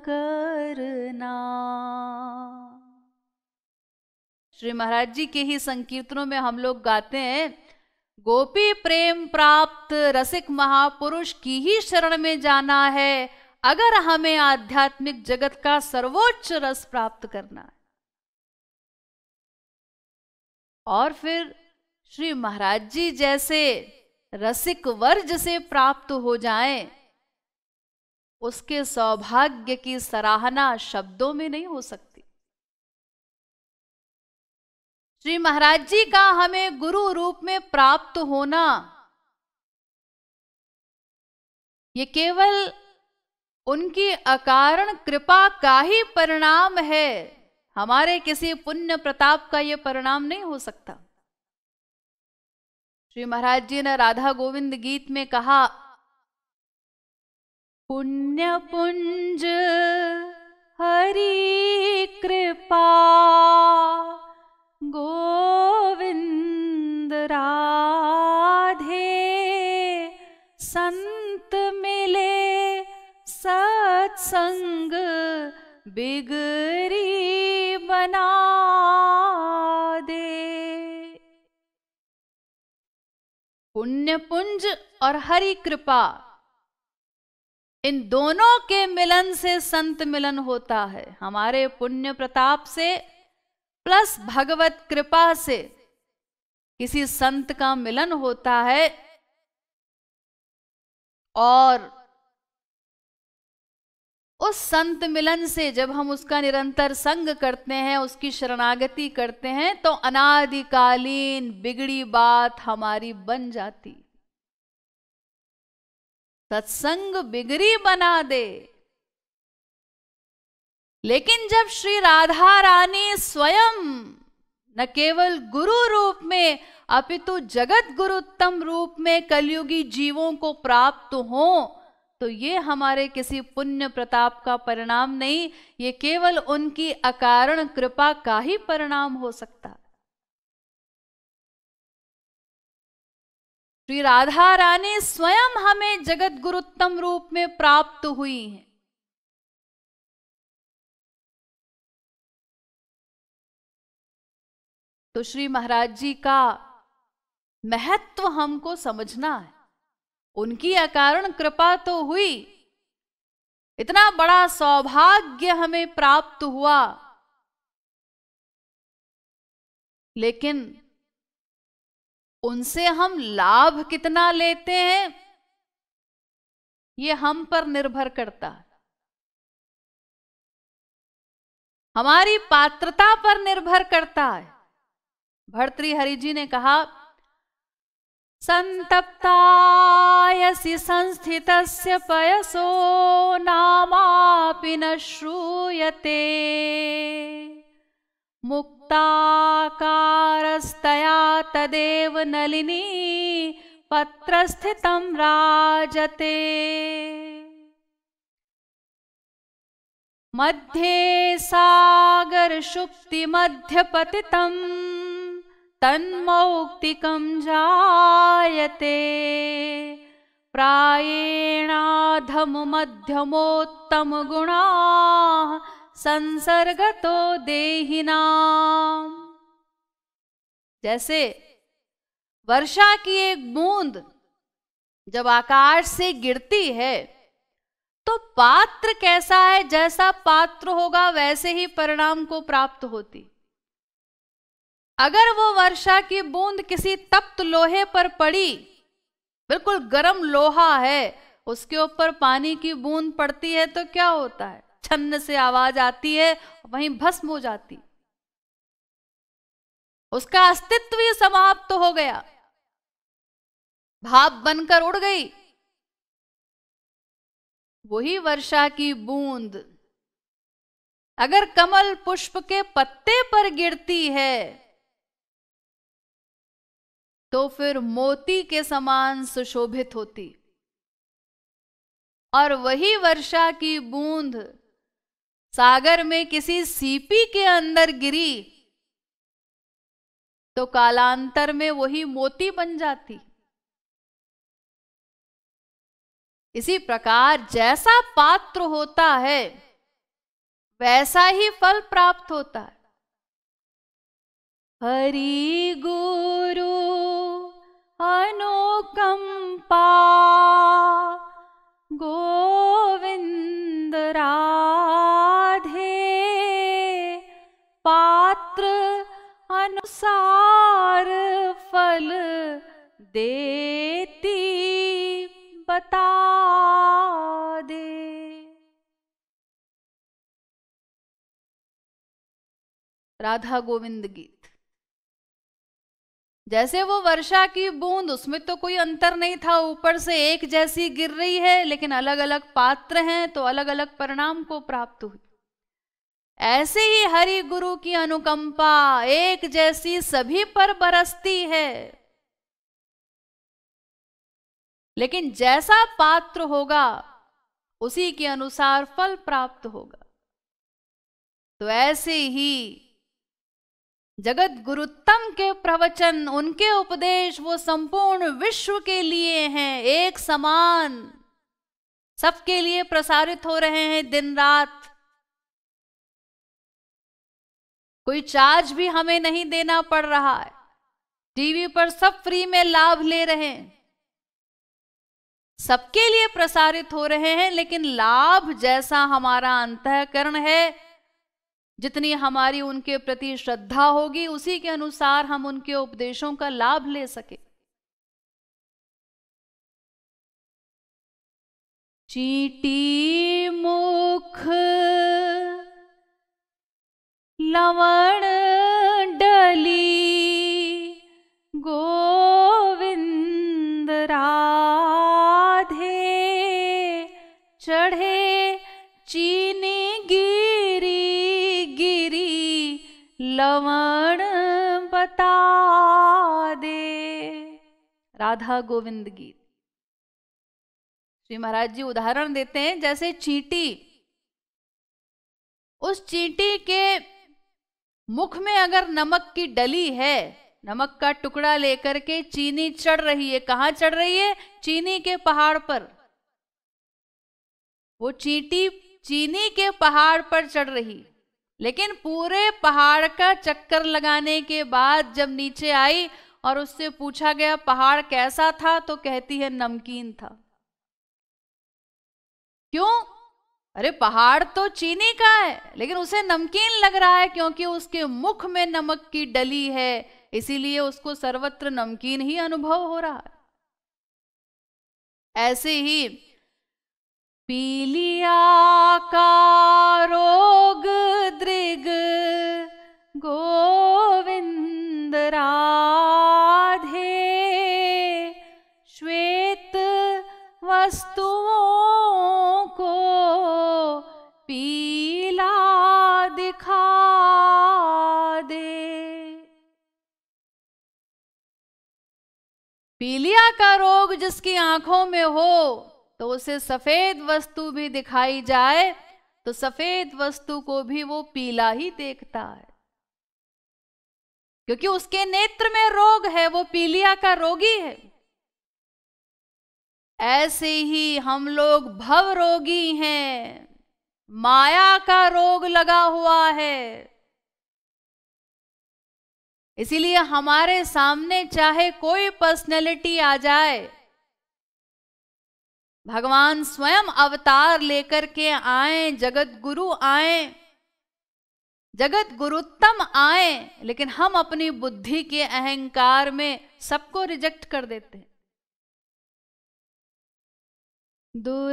करना। श्री महाराज जी के ही संकीर्तनों में हम लोग गाते हैं, गोपी प्रेम प्राप्त रसिक महापुरुष की ही शरण में जाना है अगर हमें आध्यात्मिक जगत का सर्वोच्च रस प्राप्त करना है। और फिर श्री महाराज जी जैसे रसिक वर्ज से प्राप्त हो जाएं, उसके सौभाग्य की सराहना शब्दों में नहीं हो सकती। श्री महाराज जी का हमें गुरु रूप में प्राप्त होना, ये केवल उनकी अकारण कृपा का ही परिणाम है, हमारे किसी पुण्य प्रताप का ये परिणाम नहीं हो सकता। श्री महाराज जी ने राधा गोविंद गीत में कहा, पुण्य पुंज हरि कृपा गोविंद राधे, संत मिले सत्संग बिगड़ी बना दे। पुण्य पुंज और हरि कृपा, इन दोनों के मिलन से संत मिलन होता है। हमारे पुण्य प्रताप से प्लस भगवत कृपा से किसी संत का मिलन होता है, और उस संत मिलन से जब हम उसका निरंतर संग करते हैं, उसकी शरणागति करते हैं, तो अनादिकालीन बिगड़ी बात हमारी बन जाती। सत्संग बिगड़ी बना दे। लेकिन जब श्री राधा रानी स्वयं न केवल गुरु रूप में अपितु जगत गुरुत्तम रूप में कलयुगी जीवों को प्राप्त हो, तो ये हमारे किसी पुण्य प्रताप का परिणाम नहीं, ये केवल उनकी अकारण कृपा का ही परिणाम हो सकता है। श्री राधा रानी स्वयं हमें जगत गुरुत्तम रूप में प्राप्त हुई हैं। तो श्री महाराज जी का महत्व हमको समझना है। उनकी अकारण कृपा तो हुई, इतना बड़ा सौभाग्य हमें प्राप्त हुआ, लेकिन उनसे हम लाभ कितना लेते हैं ये हम पर निर्भर करता है, हमारी पात्रता पर निर्भर करता है। भर्तृहरि जी ने कहा, संतप्तायसि संस्थितस्य पयसो नामापि न श्रूयते, मुक्ताकारस्तया तदेव नलिनी पत्रस्थितं राजते, मध्ये सागर शुक्ति मध्यपतितं तन्मौक्तिकं जायते, प्रायेणाधम मध्यमोत्तम गुणाः संसर्गतो देहिनाम्। जैसे वर्षा की एक बूंद जब आकाश से गिरती है तो पात्र कैसा है, जैसा पात्र होगा वैसे ही परिणाम को प्राप्त होती। अगर वो वर्षा की बूंद किसी तप्त लोहे पर पड़ी, बिल्कुल गर्म लोहा है, उसके ऊपर पानी की बूंद पड़ती है तो क्या होता है, छन्न से आवाज आती है, वहीं भस्म हो जाती, उसका अस्तित्व ही समाप्त हो गया, भाप बनकर उड़ गई। वही वर्षा की बूंद अगर कमल पुष्प के पत्ते पर गिरती है तो फिर मोती के समान सुशोभित होती, और वही वर्षा की बूंद सागर में किसी सीपी के अंदर गिरी तो कालांतर में वही मोती बन जाती। इसी प्रकार जैसा पात्र होता है वैसा ही फल प्राप्त होता है। हरि गुरु अनुकंपा गोविंद राधे, पात्र अनुसार फल देती बता दे। राधा गोविंद गीत। जैसे वो वर्षा की बूंद, उसमें तो कोई अंतर नहीं था, ऊपर से एक जैसी गिर रही है, लेकिन अलग अलग पात्र हैं तो अलग अलग परिणाम को प्राप्त हुई। ऐसे ही हरि गुरु की अनुकंपा एक जैसी सभी पर बरसती है, लेकिन जैसा पात्र होगा उसी के अनुसार फल प्राप्त होगा। तो ऐसे ही जगत गुरुत्तम के प्रवचन, उनके उपदेश वो संपूर्ण विश्व के लिए हैं, एक समान सबके लिए प्रसारित हो रहे हैं दिन रात। कोई चार्ज भी हमें नहीं देना पड़ रहा है, टीवी पर सब फ्री में लाभ ले रहे हैं, सबके लिए प्रसारित हो रहे हैं। लेकिन लाभ जैसा हमारा अंतःकरण है, जितनी हमारी उनके प्रति श्रद्धा होगी, उसी के अनुसार हम उनके उपदेशों का लाभ ले सके। चींटी मुख लवण डली गोविंद राधे, चढ़े चीनी लवण बता दे। राधा गोविंद गीत। श्री महाराज जी उदाहरण देते हैं, जैसे चींटी, उस चींटी के मुख में अगर नमक की डली है, नमक का टुकड़ा लेकर के चीनी चढ़ रही है। कहां चढ़ रही है? चीनी के पहाड़ पर। वो चींटी चीनी के पहाड़ पर चढ़ रही, लेकिन पूरे पहाड़ का चक्कर लगाने के बाद जब नीचे आई और उससे पूछा गया पहाड़ कैसा था, तो कहती है नमकीन था। क्यों? अरे पहाड़ तो चीनी का है, लेकिन उसे नमकीन लग रहा है क्योंकि उसके मुख में नमक की डली है, इसीलिए उसको सर्वत्र नमकीन ही अनुभव हो रहा है। ऐसे ही पीलिया का रोग दृग गोविंद राधे, श्वेत वस्तुओं को पीला दिखा दे। पीलिया का रोग जिसकी आंखों में हो तो उसे सफेद वस्तु भी दिखाई जाए तो सफेद वस्तु को भी वो पीला ही देखता है, क्योंकि उसके नेत्र में रोग है, वो पीलिया का रोगी है। ऐसे ही हम लोग भव रोगी हैं, माया का रोग लगा हुआ है। इसीलिए हमारे सामने चाहे कोई पर्सनैलिटी आ जाए, भगवान स्वयं अवतार लेकर के आए, जगत गुरु आए, जगत गुरुत्तम आए, लेकिन हम अपनी बुद्धि के अहंकार में सबको रिजेक्ट कर देते हैं। दुराग्रही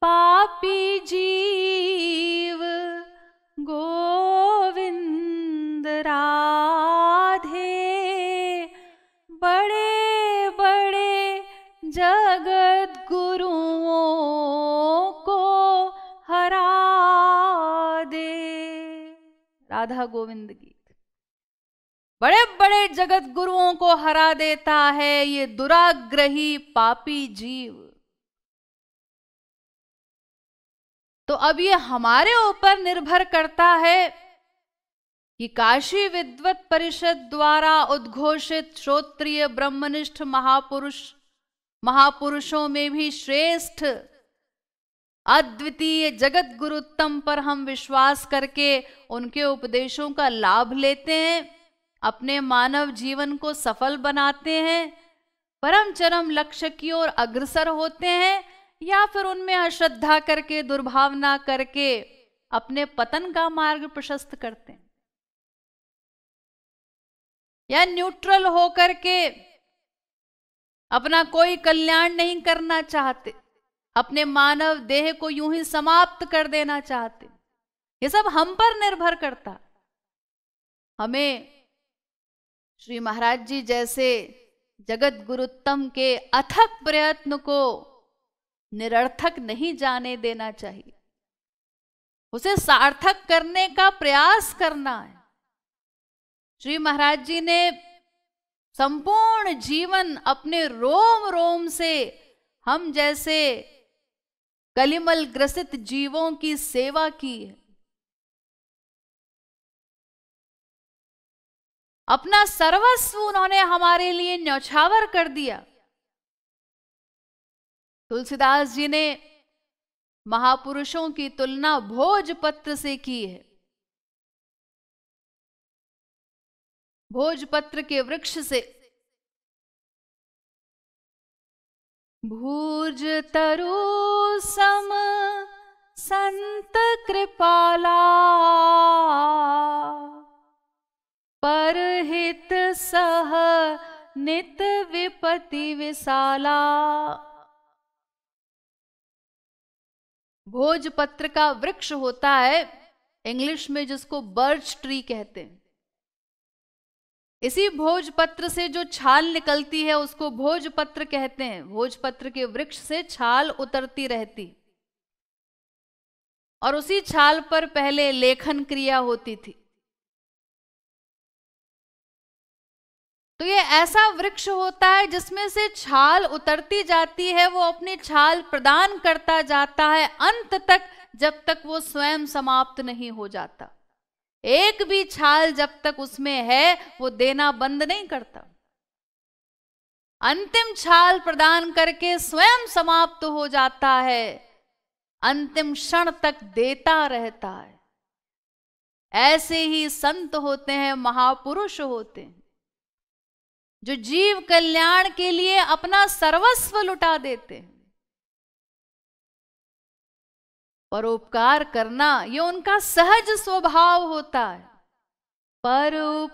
पापी जीव गोविंद राधे, बड़े बड़े जगत गुरुओं को हरा दे। राधा गोविंद गीत। बड़े बड़े जगत गुरुओं को हरा देता है ये दुराग्रही पापी जीव। तो अब ये हमारे ऊपर निर्भर करता है कि काशी विद्वत परिषद द्वारा उद्घोषित श्रोत्रिय ब्रह्मनिष्ठ महापुरुषों में भी श्रेष्ठ अद्वितीय जगत गुरुत्तम पर हम विश्वास करके उनके उपदेशों का लाभ लेते हैं, अपने मानव जीवन को सफल बनाते हैं, परम चरम लक्ष्य की ओर अग्रसर होते हैं, या फिर उनमें अश्रद्धा करके दुर्भावना करके अपने पतन का मार्ग प्रशस्त करते हैं, या न्यूट्रल होकर के अपना कोई कल्याण नहीं करना चाहते, अपने मानव देह को यूं ही समाप्त कर देना चाहते। ये सब हम पर निर्भर करता। हमें श्री महाराज जी जैसे जगत गुरुत्तम के अथक प्रयत्न को निरर्थक नहीं जाने देना चाहिए, उसे सार्थक करने का प्रयास करना है। श्री महाराज जी ने संपूर्ण जीवन अपने रोम रोम से हम जैसे कलिमल ग्रसित जीवों की सेवा की है। अपना सर्वस्व उन्होंने हमारे लिए न्यौछावर कर दिया। तुलसीदास जी ने महापुरुषों की तुलना भोजपत्र से की है। भोजपत्र के वृक्ष से। भूज तरु सम संत कृपाला, परहित सह नित विपति विशाला। भोजपत्र का वृक्ष होता है इंग्लिश में जिसको बर्च ट्री कहते हैं। इसी भोजपत्र से जो छाल निकलती है उसको भोजपत्र कहते हैं। भोजपत्र के वृक्ष से छाल उतरती रहती और उसी छाल पर पहले लेखन क्रिया होती थी। तो ये ऐसा वृक्ष होता है जिसमें से छाल उतरती जाती है, वो अपनी छाल प्रदान करता जाता है अंत तक, जब तक वो स्वयं समाप्त नहीं हो जाता। एक भी छाल जब तक उसमें है वो देना बंद नहीं करता। अंतिम छाल प्रदान करके स्वयं समाप्त हो जाता है, अंतिम क्षण तक देता रहता है। ऐसे ही संत होते हैं, महापुरुष होते हैं, जो जीव कल्याण के लिए अपना सर्वस्व लुटा देते हैं। परोपकार करना ये उनका सहज स्वभाव होता है। परोपकार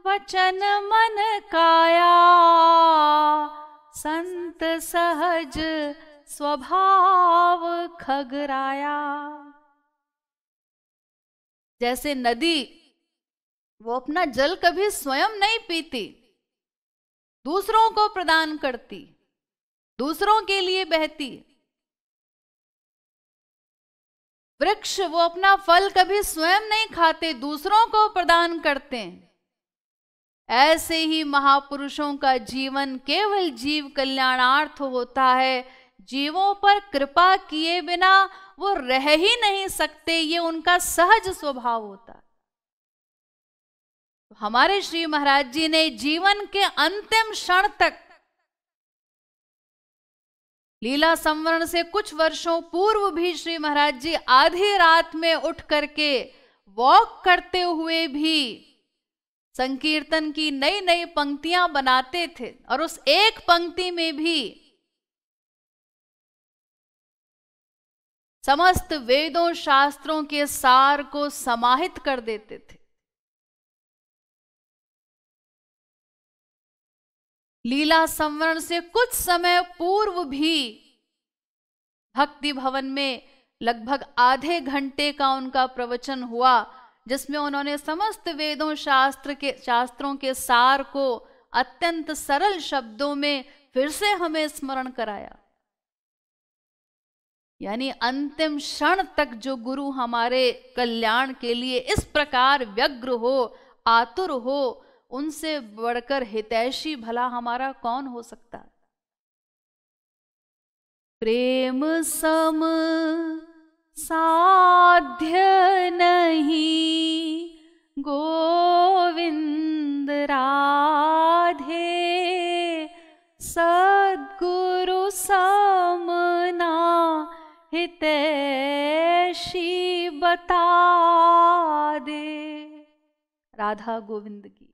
वचन मन काया, संत सहज स्वभाव खगराया। जैसे नदी, वो अपना जल कभी स्वयं नहीं पीती, दूसरों को प्रदान करती, दूसरों के लिए बहती। वृक्ष, वो अपना फल कभी स्वयं नहीं खाते, दूसरों को प्रदान करते हैं। ऐसे ही महापुरुषों का जीवन केवल जीव कल्याणार्थ होता है। जीवों पर कृपा किए बिना वो रह ही नहीं सकते, ये उनका सहज स्वभाव होता है। हमारे श्री महाराज जी ने जीवन के अंतिम क्षण तक, लीला संवरण से कुछ वर्षों पूर्व भी श्री महाराज जी आधी रात में उठ करके वॉक करते हुए भी संकीर्तन की नई नई पंक्तियां बनाते थे, और उस एक पंक्ति में भी समस्त वेदों शास्त्रों के सार को समाहित कर देते थे। लीला संवरण से कुछ समय पूर्व भी भक्ति भवन में लगभग आधे घंटे का उनका प्रवचन हुआ, जिसमें उन्होंने समस्त वेदों शास्त्रों के सार को अत्यंत सरल शब्दों में फिर से हमें स्मरण कराया। यानी अंतिम क्षण तक जो गुरु हमारे कल्याण के लिए इस प्रकार व्यग्र हो, आतुर हो, उनसे बढ़कर हितैषी भला हमारा कौन हो सकता है। प्रेम सम साध्य नहीं गोविंद राधे, सद्गुरु समना हितैषी बता दे। राधा गोविंद गीत।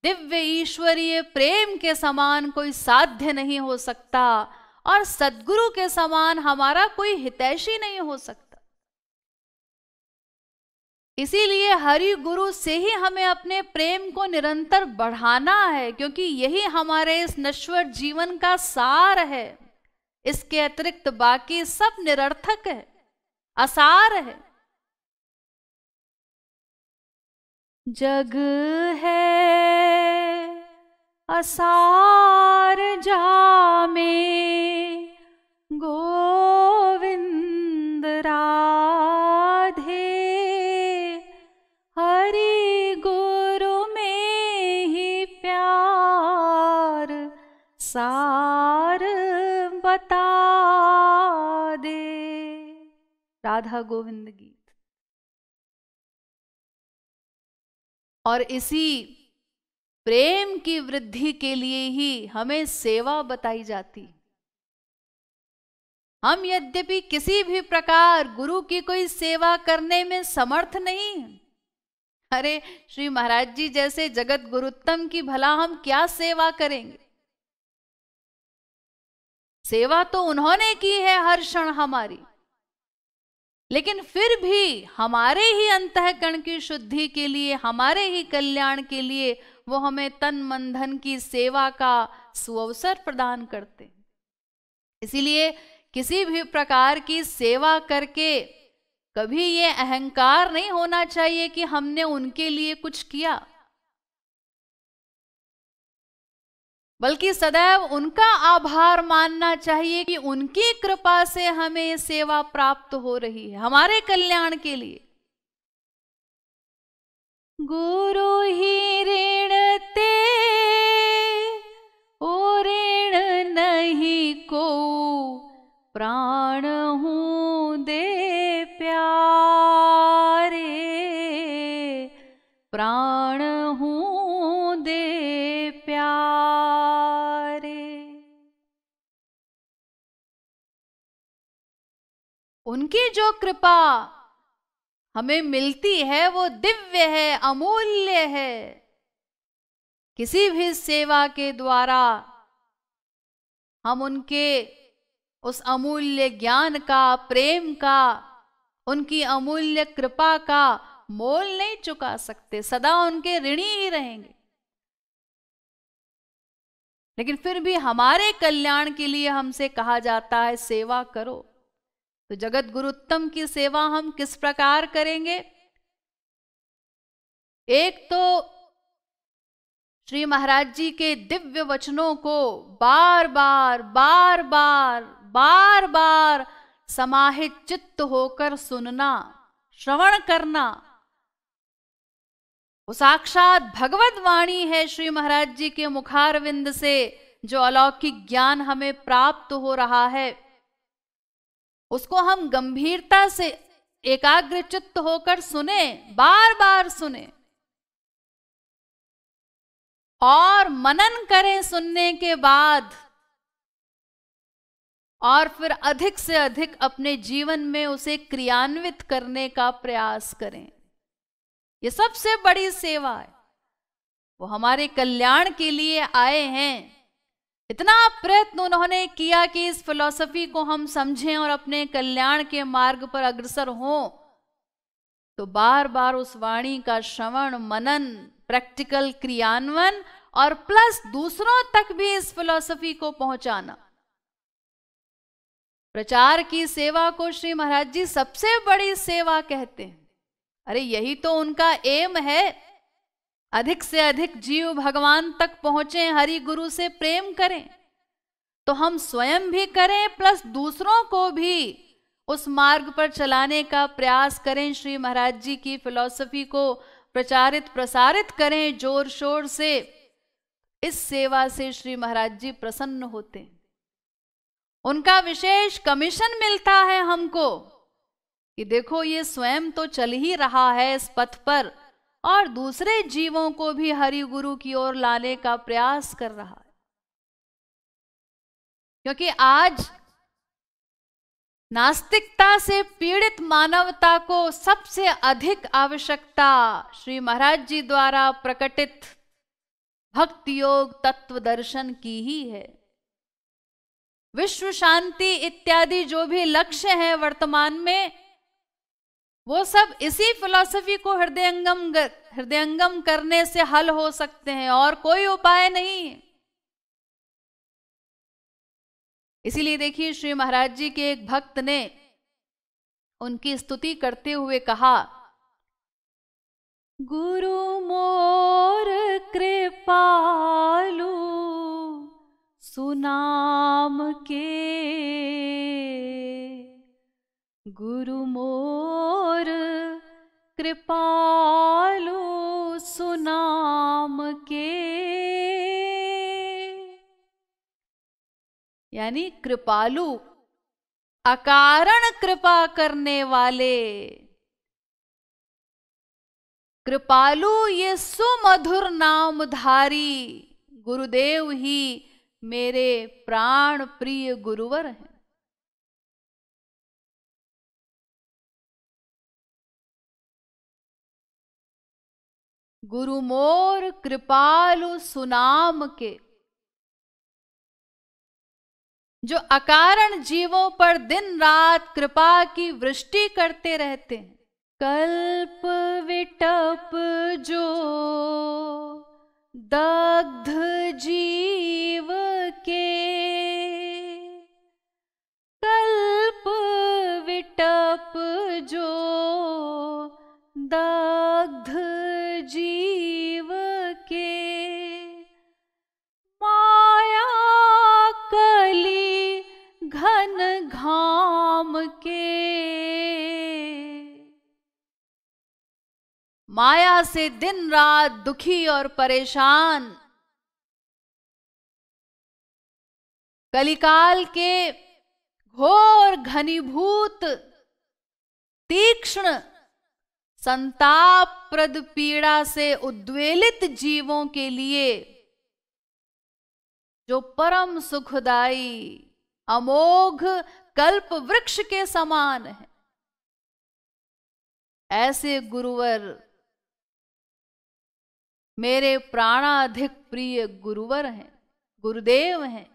दिव्य ईश्वरीय प्रेम के समान कोई साध्य नहीं हो सकता और सद्गुरु के समान हमारा कोई हितैषी नहीं हो सकता। इसीलिए हरि गुरु से ही हमें अपने प्रेम को निरंतर बढ़ाना है, क्योंकि यही हमारे इस नश्वर जीवन का सार है। इसके अतिरिक्त बाकी सब निरर्थक है, असार है। जग है असार जामे गोविंद राधे, हरि गुरु में ही प्यार सार बता दे। राधा गोविंद गीत। और इसी प्रेम की वृद्धि के लिए ही हमें सेवा बताई जाती। हम यद्यपि किसी भी प्रकार गुरु की कोई सेवा करने में समर्थ नहीं हैं। अरे श्री महाराज जी जैसे जगत गुरुत्तम की भला हम क्या सेवा करेंगे। सेवा तो उन्होंने की है हर क्षण हमारी, लेकिन फिर भी हमारे ही अंतःकरण की शुद्धि के लिए, हमारे ही कल्याण के लिए वो हमें तन मन धन की सेवा का सुअवसर प्रदान करते हैं। इसीलिए किसी भी प्रकार की सेवा करके कभी ये अहंकार नहीं होना चाहिए कि हमने उनके लिए कुछ किया, बल्कि सदैव उनका आभार मानना चाहिए कि उनकी कृपा से हमें ये सेवा प्राप्त हो रही है हमारे कल्याण के लिए। गुरु ही ऋण ते ओ ऋण नहीं को, प्राण हूं दे प्यारे, प्राण हूं दे प्यारे। उनकी जो कृपा हमें मिलती है वो दिव्य है, अमूल्य है। किसी भी सेवा के द्वारा हम उनके उस अमूल्य ज्ञान का, प्रेम का, उनकी अमूल्य कृपा का मोल नहीं चुका सकते, सदा उनके ऋणी ही रहेंगे। लेकिन फिर भी हमारे कल्याण के लिए हमसे कहा जाता है सेवा करो। तो जगत गुरुत्तम की सेवा हम किस प्रकार करेंगे? एक तो श्री महाराज जी के दिव्य वचनों को बार बार बार बार बार बार समाहित चित्त होकर सुनना, श्रवण करना। वो साक्षात भगवत वाणी है श्री महाराज जी के मुखारविंद से जो अलौकिक ज्ञान हमें प्राप्त हो रहा है, उसको हम गंभीरता से एकाग्र चित्त होकर सुने, बार बार सुने और मनन करें सुनने के बाद, और फिर अधिक से अधिक अपने जीवन में उसे क्रियान्वित करने का प्रयास करें। ये सबसे बड़ी सेवा है। वो हमारे कल्याण के लिए आए हैं। इतना प्रयत्न उन्होंने किया कि इस फिलॉसफी को हम समझें और अपने कल्याण के मार्ग पर अग्रसर हों। तो बार बार उस वाणी का श्रवण, मनन, प्रैक्टिकल क्रियान्वयन और प्लस दूसरों तक भी इस फिलॉसफी को पहुंचाना। प्रचार की सेवा को श्री महाराज जी सबसे बड़ी सेवा कहते हैं। अरे यही तो उनका एम है, अधिक से अधिक जीव भगवान तक पहुंचे, हरि गुरु से प्रेम करें। तो हम स्वयं भी करें प्लस दूसरों को भी उस मार्ग पर चलाने का प्रयास करें, श्री महाराज जी की फिलॉसफी को प्रचारित प्रसारित करें जोर शोर से। इस सेवा से श्री महाराज जी प्रसन्न होते हैं। उनका विशेष कमीशन मिलता है हमको कि देखो ये स्वयं तो चल ही रहा है इस पथ पर और दूसरे जीवों को भी हरि गुरु की ओर लाने का प्रयास कर रहा है। क्योंकि आज नास्तिकता से पीड़ित मानवता को सबसे अधिक आवश्यकता श्री महाराज जी द्वारा प्रकटित भक्ति योग तत्व दर्शन की ही है। विश्व शांति इत्यादि जो भी लक्ष्य है वर्तमान में, वो सब इसी फिलॉसफी को हृदयंगम करने से हल हो सकते हैं, और कोई उपाय नहीं है। इसीलिए देखिए श्री महाराज जी के एक भक्त ने उनकी स्तुति करते हुए कहा, गुरु मोर कृपालु सुनाम के, गुरु मोर कृपालु सुनाम के। यानी कृपालु, अकारण कृपा करने वाले। कृपालु ये सुमधुर नामधारी गुरुदेव ही मेरे प्राण प्रिय गुरुवर हैं। गुरु मोर कृपालु सुनाम के, जो अकारण जीवों पर दिन रात कृपा की वृष्टि करते रहते हैं। कल्प विटप जो दग्ध जीव के, कल्प विटप जो दग्ध जीव के, माया कली घन घाम के। माया से दिन रात दुखी और परेशान, कलिकाल के घोर घनीभूत तीक्ष्ण संतापप्रद पीड़ा से उद्वेलित जीवों के लिए जो परम सुखदाई अमोघ कल्प वृक्ष के समान है, ऐसे गुरुवर मेरे प्राणाधिक प्रिय गुरुवर हैं, गुरुदेव हैं।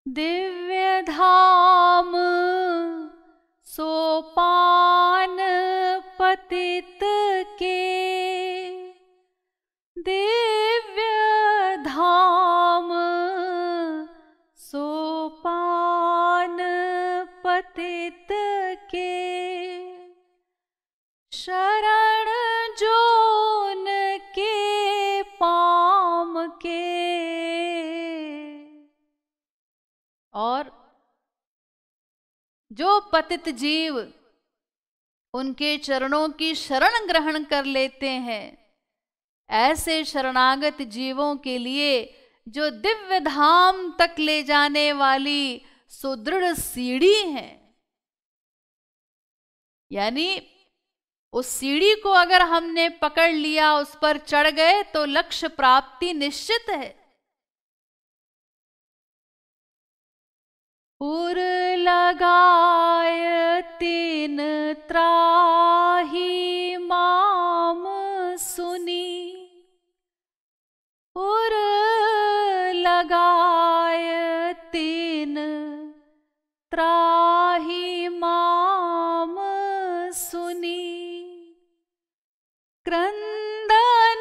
दिव्य धाम सोपान पतित के, दिव्य धाम सोपान पतित के, शरण जोन के पाम के। और जो पतित जीव उनके चरणों की शरण ग्रहण कर लेते हैं, ऐसे शरणागत जीवों के लिए जो दिव्य धाम तक ले जाने वाली सुदृढ़ सीढ़ी है, यानी उस सीढ़ी को अगर हमने पकड़ लिया, उस पर चढ़ गए तो लक्ष्य प्राप्ति निश्चित है। पुर लगाय तीन त्राही माम सुनी, पुर लगाय तीन त्राही माम सुनी, क्रंदन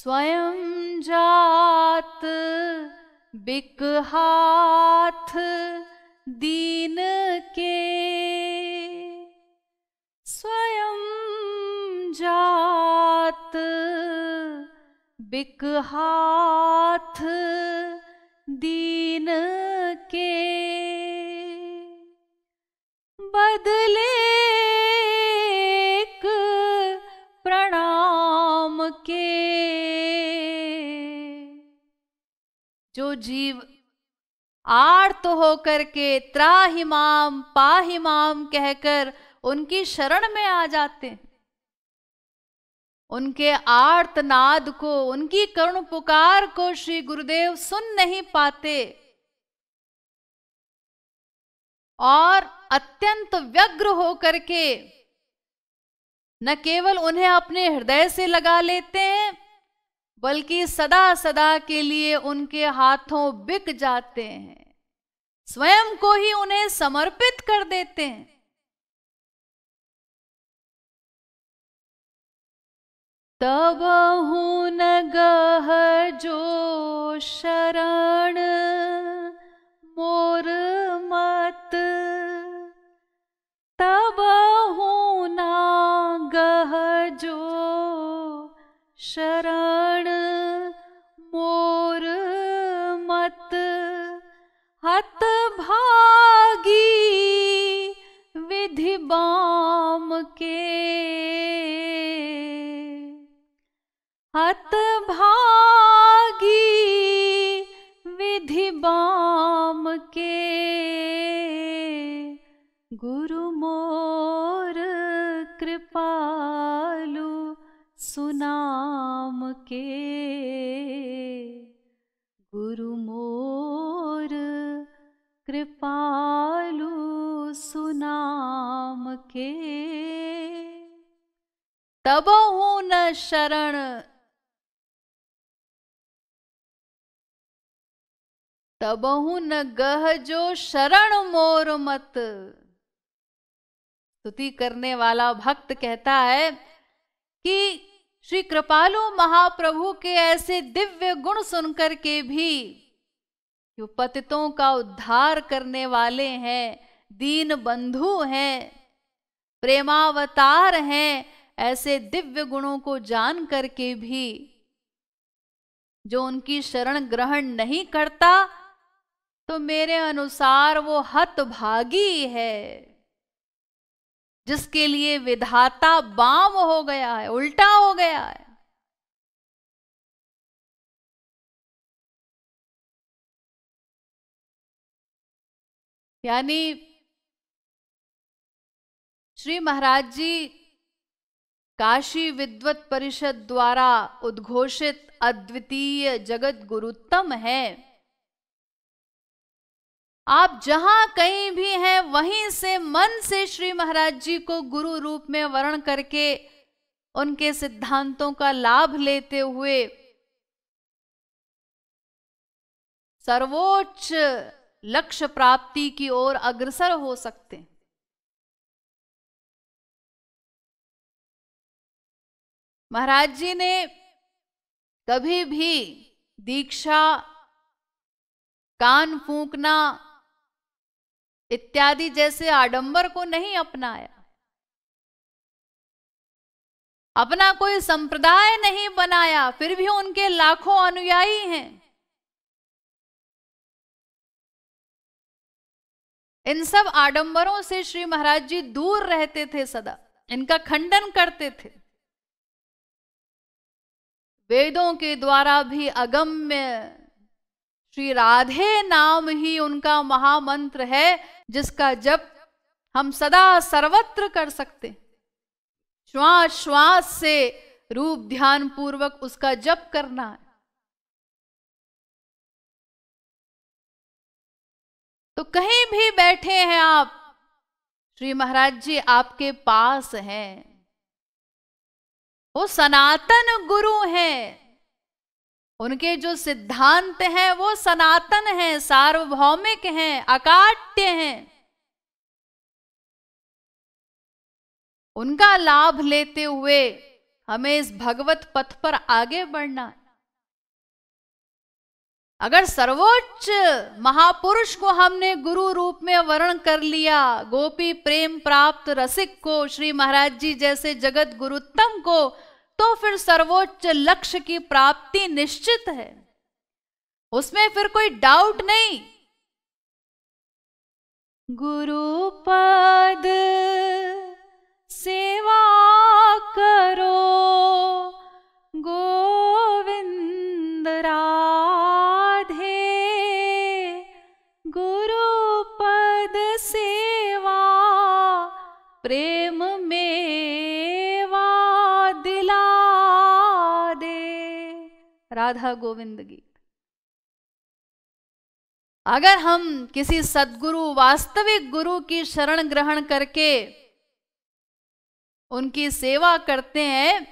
स्वयं जात बिक हाथ दीन के, स्वयं जात बिक हाथ दीन के, बदले एक प्रणाम के। जो जीव आर्त होकर के त्राहिमाम पाहिमाम कहकर उनकी शरण में आ जाते हैं, उनके आर्तनाद को, उनकी करुण पुकार को श्री गुरुदेव सुन नहीं पाते और अत्यंत व्यग्र होकर के न केवल उन्हें अपने हृदय से लगा लेते हैं, बल्कि सदा सदा के लिए उनके हाथों बिक जाते हैं, स्वयं को ही उन्हें समर्पित कर देते हैं। तबहु न गह जो शरण मोर मत, तबहु न गह जो शरण मोर मत, हत भागी विधि बाम के, हत भागी विधि बाम के, गुरु मोर कृपालु सुनाम के, गुरु मोर कृपालु सुनाम के। तबहु न शरण, तबहु न गह जो शरण मोर मत। स्तुति करने वाला भक्त कहता है कि श्री कृपालु महाप्रभु के ऐसे दिव्य गुण सुनकर के भी, जो पतितों का उद्धार करने वाले हैं, दीन बंधु हैं, प्रेमावतार हैं, ऐसे दिव्य गुणों को जान करके भी जो उनकी शरण ग्रहण नहीं करता, तो मेरे अनुसार वो हतभागी है, जिसके लिए विधाता बाम हो गया है, उल्टा हो गया है। यानी श्री महाराज जी काशी विद्वत परिषद द्वारा उद्घोषित अद्वितीय जगत गुरुत्तम है। आप जहां कहीं भी हैं वहीं से मन से श्री महाराज जी को गुरु रूप में वर्ण करके उनके सिद्धांतों का लाभ लेते हुए सर्वोच्च लक्ष्य प्राप्ति की ओर अग्रसर हो सकते हैं। महाराज जी ने कभी भी दीक्षा, कान फूंकना इत्यादि जैसे आडंबर को नहीं अपनाया, अपना कोई संप्रदाय नहीं बनाया, फिर भी उनके लाखों अनुयायी हैं। इन सब आडंबरों से श्री महाराज जी दूर रहते थे, सदा इनका खंडन करते थे। वेदों के द्वारा भी अगम्य श्री राधे नाम ही उनका महामंत्र है, जिसका जप हम सदा सर्वत्र कर सकते। श्वास श्वास से रूप ध्यान पूर्वक उसका जप करना है। तो कहीं भी बैठे हैं आप, श्री महाराज जी आपके पास हैं। वो सनातन गुरु हैं, उनके जो सिद्धांत हैं वो सनातन हैं, सार्वभौमिक हैं, अकाट्य हैं। उनका लाभ लेते हुए हमें इस भगवत पथ पर आगे बढ़ना है। अगर सर्वोच्च महापुरुष को हमने गुरु रूप में वर्ण कर लिया, गोपी प्रेम प्राप्त रसिक को, श्री महाराज जी जैसे जगत गुरुत्तम को, तो फिर सर्वोच्च लक्ष्य की प्राप्ति निश्चित है, उसमें फिर कोई डाउट नहीं। गुरु पद सेवा करो गोविंद राधे, गुरु पद सेवा प्रेम मेवा दिला दे। राधा गोविंद गीत। अगर हम किसी सद्गुरु, वास्तविक गुरु की शरण ग्रहण करके उनकी सेवा करते हैं,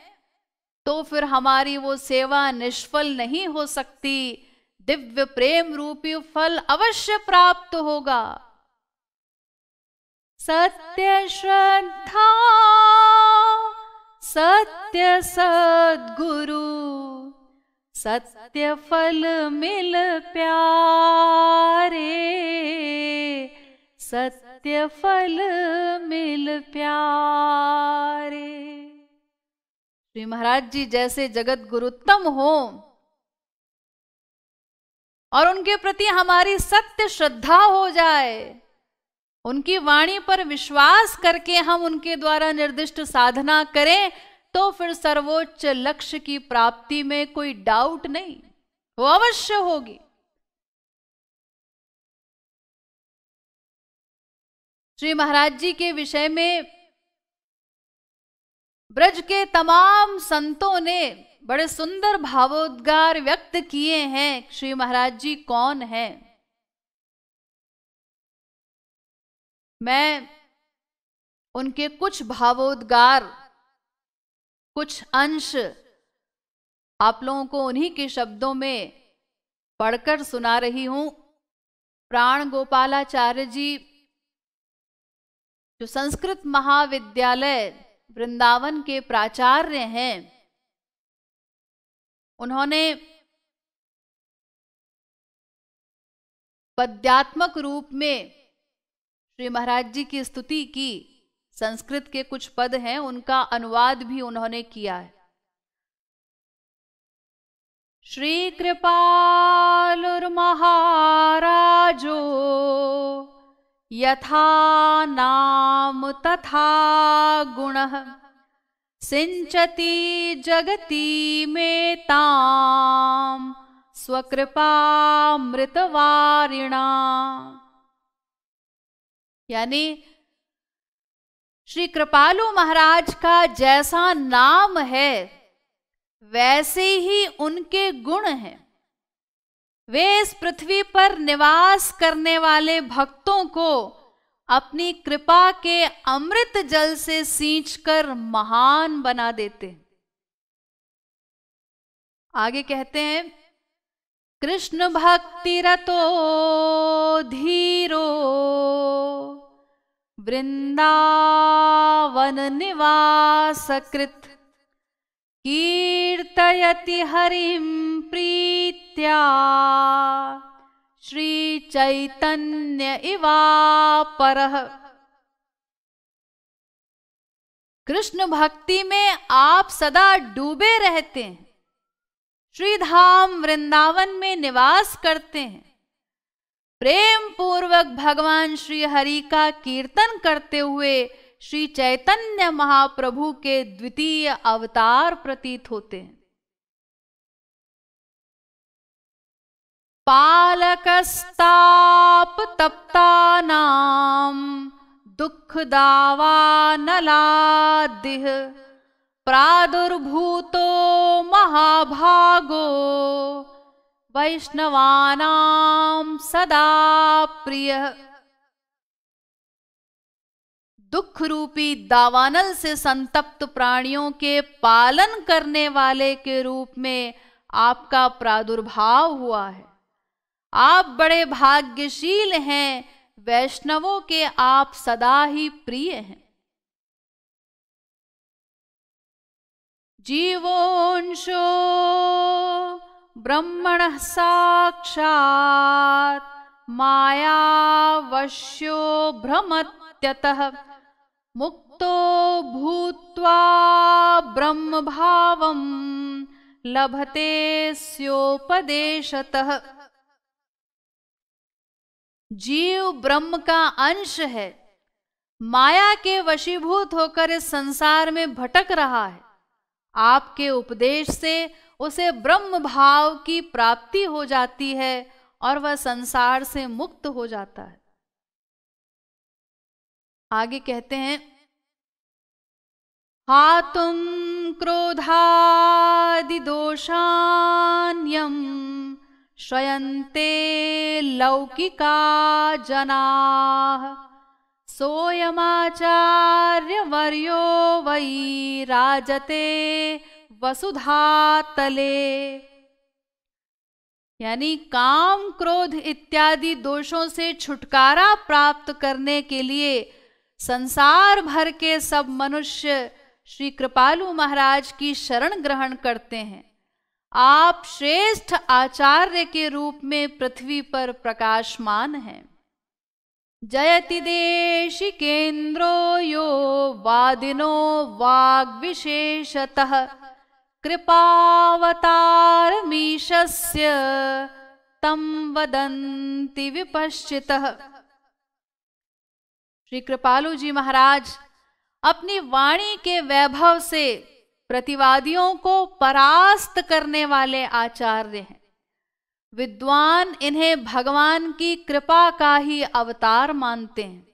तो फिर हमारी वो सेवा निष्फल नहीं हो सकती, दिव्य प्रेम रूपी फल अवश्य प्राप्त होगा। सत्य श्रद्धा सत्य सद्गुरु, सत्य फल मिल प्यारे, सत्य फल मिल प्यारे। श्री महाराज जी जैसे जगत गुरुत्तम हो और उनके प्रति हमारी सत्य श्रद्धा हो जाए, उनकी वाणी पर विश्वास करके हम उनके द्वारा निर्दिष्ट साधना करें, तो फिर सर्वोच्च लक्ष्य की प्राप्ति में कोई डाउट नहीं, वो अवश्य होगी। श्री महाराज जी के विषय में ब्रज के तमाम संतों ने बड़े सुंदर भावोद्गार व्यक्त किए हैं। श्री महाराज जी कौन हैं? मैं उनके कुछ भावोद्गार, कुछ अंश आप लोगों को उन्हीं के शब्दों में पढ़कर सुना रही हूं। प्राण गोपालाचार्य जी जो संस्कृत महाविद्यालय वृंदावन के प्राचार्य हैं, उन्होंने पद्यात्मक रूप में श्री महाराज जी की स्तुति की। संस्कृत के कुछ पद हैं, उनका अनुवाद भी उन्होंने किया है। श्री कृपालुर्महाराजो यथा नाम तथा गुणः, सिंचति जगति में ताम स्वकृपामृतवारिणा। यानी श्री कृपालु महाराज का जैसा नाम है वैसे ही उनके गुण हैं। वे इस पृथ्वी पर निवास करने वाले भक्तों को अपनी कृपा के अमृत जल से सींचकर महान बना देते। आगे कहते हैं, कृष्ण भक्ति रतो धीरो वृंदावन निवासकृत, कीर्तयति हरिं प्रीत्या श्री चैतन्य इवापरः। कृष्ण भक्ति में आप सदा डूबे रहते हैं, श्रीधाम वृंदावन में निवास करते हैं, प्रेम पूर्वक भगवान श्री हरि का कीर्तन करते हुए श्री चैतन्य महाप्रभु के द्वितीय अवतार प्रतीत होते हैं। पालकस्ताप तप्तानाम दुख दावानलादिह, प्रादुर्भूतो महाभागो वैष्णवानां सदा प्रिय। दुख रूपी दावानल से संतप्त प्राणियों के पालन करने वाले के रूप में आपका प्रादुर्भाव हुआ है। आप बड़े भाग्यशील हैं, वैष्णवों के आप सदा ही प्रिय हैं। जीवोंशो ब्रह्मणः साक्षात् मायावश्यो भ्रमत्यतः मुक्तो भूत्वा ब्रह्म भावं लभते स्योपदेशतः। जीव ब्रह्म का अंश है, माया के वशीभूत होकर इस संसार में भटक रहा है। आपके उपदेश से उसे ब्रह्म भाव की प्राप्ति हो जाती है और वह संसार से मुक्त हो जाता है। आगे कहते हैं, हातुम क्रोधादि दोषान्यम श्रयन्ते लौकिका जनाः सोयमाचार्यवर्यो वै राजते वसुधातले। यानी काम क्रोध इत्यादि दोषों से छुटकारा प्राप्त करने के लिए संसार भर के सब मनुष्य श्री कृपालु महाराज की शरण ग्रहण करते हैं। आप श्रेष्ठ आचार्य के रूप में पृथ्वी पर प्रकाशमान हैं। जयति देशिकेन्द्रो यो वादिनो वाग्विशेषतः कृपावतारमीशस्य तं वदन्ति विपश्चितः। श्री कृपालु जी महाराज अपनी वाणी के वैभव से प्रतिवादियों को परास्त करने वाले आचार्य हैं। विद्वान इन्हें भगवान की कृपा का ही अवतार मानते हैं।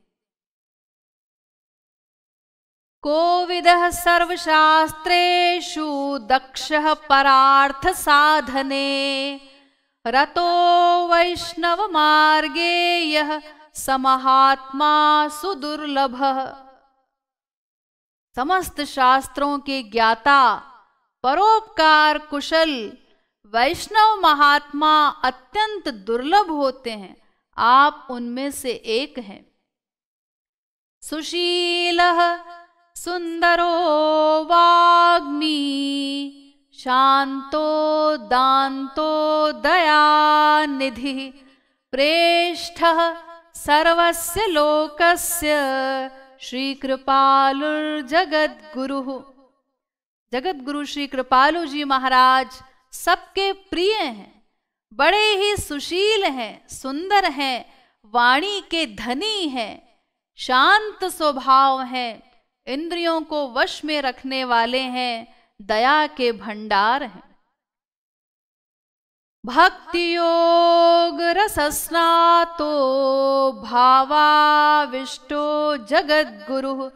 कोविदः सर्वशास्त्रेषु दक्षः परार्थ साधने रतो वैष्णव मार्गे यः समहात्मा सुदुर्लभः। समस्त शास्त्रों के ज्ञाता परोपकार कुशल वैष्णव महात्मा अत्यंत दुर्लभ होते हैं। आप उनमें से एक हैं। सुशीलः सुंदरो वाग्मी शांतो दान्तो दयानिधि प्रेष्ठः सर्वस्य लोकस्य श्री कृपालुर्जगद्गुरुः। जगद्गुरु श्री कृपालु जी महाराज सबके प्रिय हैं, बड़े ही सुशील हैं, सुंदर हैं, वाणी के धनी हैं, शांत स्वभाव हैं, इंद्रियों को वश में रखने वाले हैं, दया के भंडार हैं। भक्ति योग रसस्नातो भावाविष्टो जगद्गुरु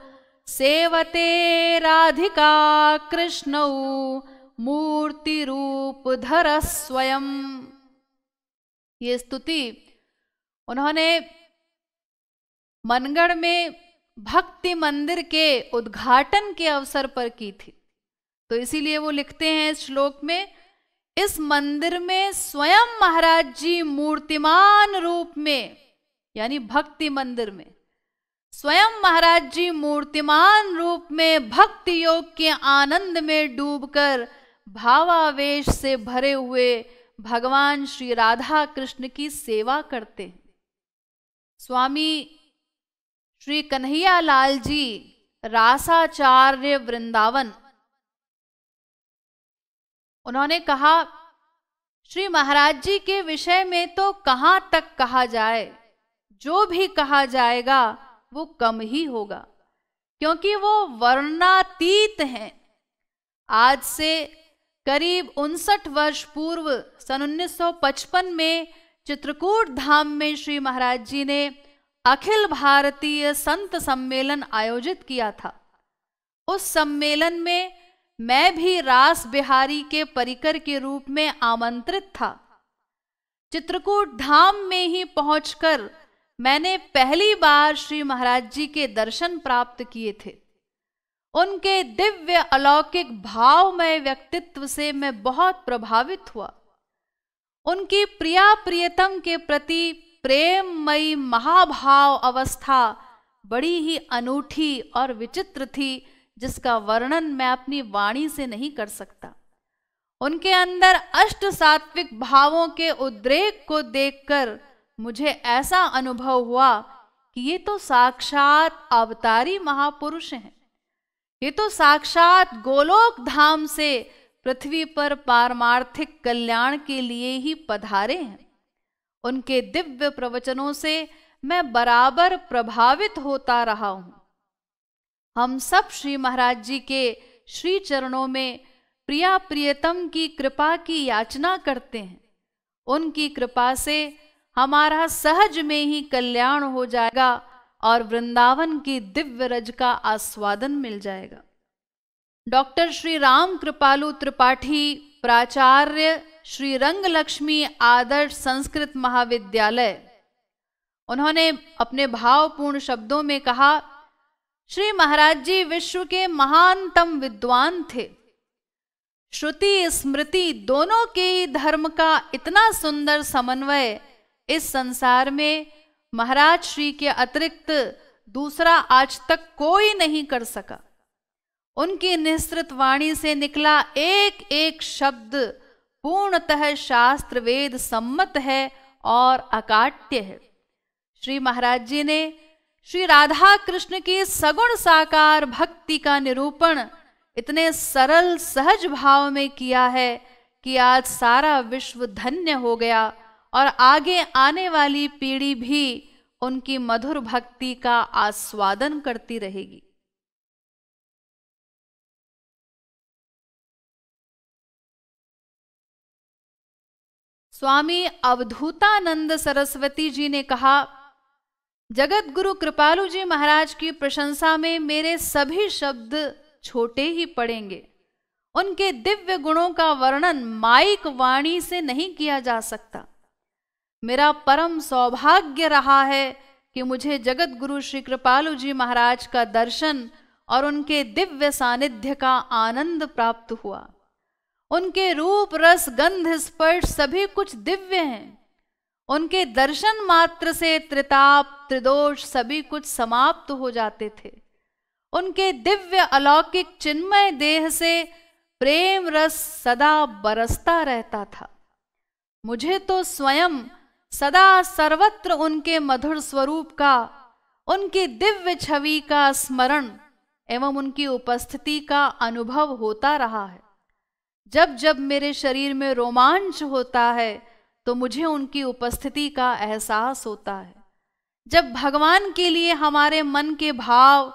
सेवते राधिका कृष्णौ मूर्ति रूप धर स्वयं। ये स्तुति उन्होंने मनगढ़ में भक्ति मंदिर के उद्घाटन के अवसर पर की थी। तो इसीलिए वो लिखते हैं इस श्लोक में, इस मंदिर में स्वयं महाराज जी मूर्तिमान रूप में, यानी भक्ति मंदिर में स्वयं महाराज जी मूर्तिमान रूप में भक्ति योग के आनंद में डूबकर भावावेश से भरे हुए भगवान श्री राधा कृष्ण की सेवा करते हैं। स्वामी श्री कन्हैया लाल जी रासाचार्य वृंदावन, उन्होंने कहा, श्री महाराज जी के विषय में तो कहाँ तक कहा जाए, जो भी कहा जाएगा वो कम ही होगा, क्योंकि वो वर्णातीत हैं। आज से करीब 59 वर्ष पूर्व सन 1955 में चित्रकूट धाम में श्री महाराज जी ने अखिल भारतीय संत सम्मेलन आयोजित किया था। उस सम्मेलन में मैं भी रास बिहारी के परिकर के रूप में आमंत्रित था। चित्रकूट धाम में ही पहुंचकर मैंने पहली बार श्री महाराज जी के दर्शन प्राप्त किए थे। उनके दिव्य अलौकिक भावमय व्यक्तित्व से मैं बहुत प्रभावित हुआ। उनकी प्रिया प्रियतम के प्रति प्रेममयी महाभाव अवस्था बड़ी ही अनूठी और विचित्र थी, जिसका वर्णन मैं अपनी वाणी से नहीं कर सकता। उनके अंदर अष्ट सात्विक भावों के उद्रेक को देखकर मुझे ऐसा अनुभव हुआ कि ये तो साक्षात अवतारी महापुरुष हैं। ये तो साक्षात गोलोक धाम से पृथ्वी पर पारमार्थिक कल्याण के लिए ही पधारे हैं। उनके दिव्य प्रवचनों से मैं बराबर प्रभावित होता रहा हूं। हम सब श्री महाराज जी के श्री चरणों में प्रिया प्रियतम की कृपा की याचना करते हैं। उनकी कृपा से हमारा सहज में ही कल्याण हो जाएगा और वृंदावन की दिव्य रज का आस्वादन मिल जाएगा। डॉक्टर श्री राम कृपालु त्रिपाठी, प्राचार्य श्री रंग लक्ष्मी आदर्श संस्कृत महाविद्यालय, उन्होंने अपने भावपूर्ण शब्दों में कहा, श्री महाराज जी विश्व के महानतम विद्वान थे। श्रुति स्मृति दोनों के ही धर्म का इतना सुंदर समन्वय इस संसार में महाराज श्री के अतिरिक्त दूसरा आज तक कोई नहीं कर सका। उनकी निस्तृत वाणी से निकला एक एक शब्द पूर्णतः शास्त्र वेद सम्मत है और अकाट्य है। श्री महाराज जी ने श्री राधा कृष्ण की सगुण साकार भक्ति का निरूपण इतने सरल सहज भाव में किया है कि आज सारा विश्व धन्य हो गया और आगे आने वाली पीढ़ी भी उनकी मधुर भक्ति का आस्वादन करती रहेगी। स्वामी अवधूतानंद सरस्वती जी ने कहा, जगत गुरु कृपालु जी महाराज की प्रशंसा में मेरे सभी शब्द छोटे ही पड़ेंगे। उनके दिव्य गुणों का वर्णन माइक वाणी से नहीं किया जा सकता। मेरा परम सौभाग्य रहा है कि मुझे जगत गुरु श्री कृपालु जी महाराज का दर्शन और उनके दिव्य सानिध्य का आनंद प्राप्त हुआ। उनके रूप रस गंध स्पर्श सभी कुछ दिव्य हैं। उनके दर्शन मात्र से त्रिताप त्रिदोष सभी कुछ समाप्त हो जाते थे। उनके दिव्य अलौकिक चिन्मय देह से प्रेम रस सदा बरसता रहता था। मुझे तो स्वयं सदा सर्वत्र उनके मधुर स्वरूप का, उनकी दिव्य छवि का स्मरण एवं उनकी उपस्थिति का अनुभव होता रहा है। जब जब मेरे शरीर में रोमांच होता है तो मुझे उनकी उपस्थिति का एहसास होता है। जब भगवान के लिए हमारे मन के भाव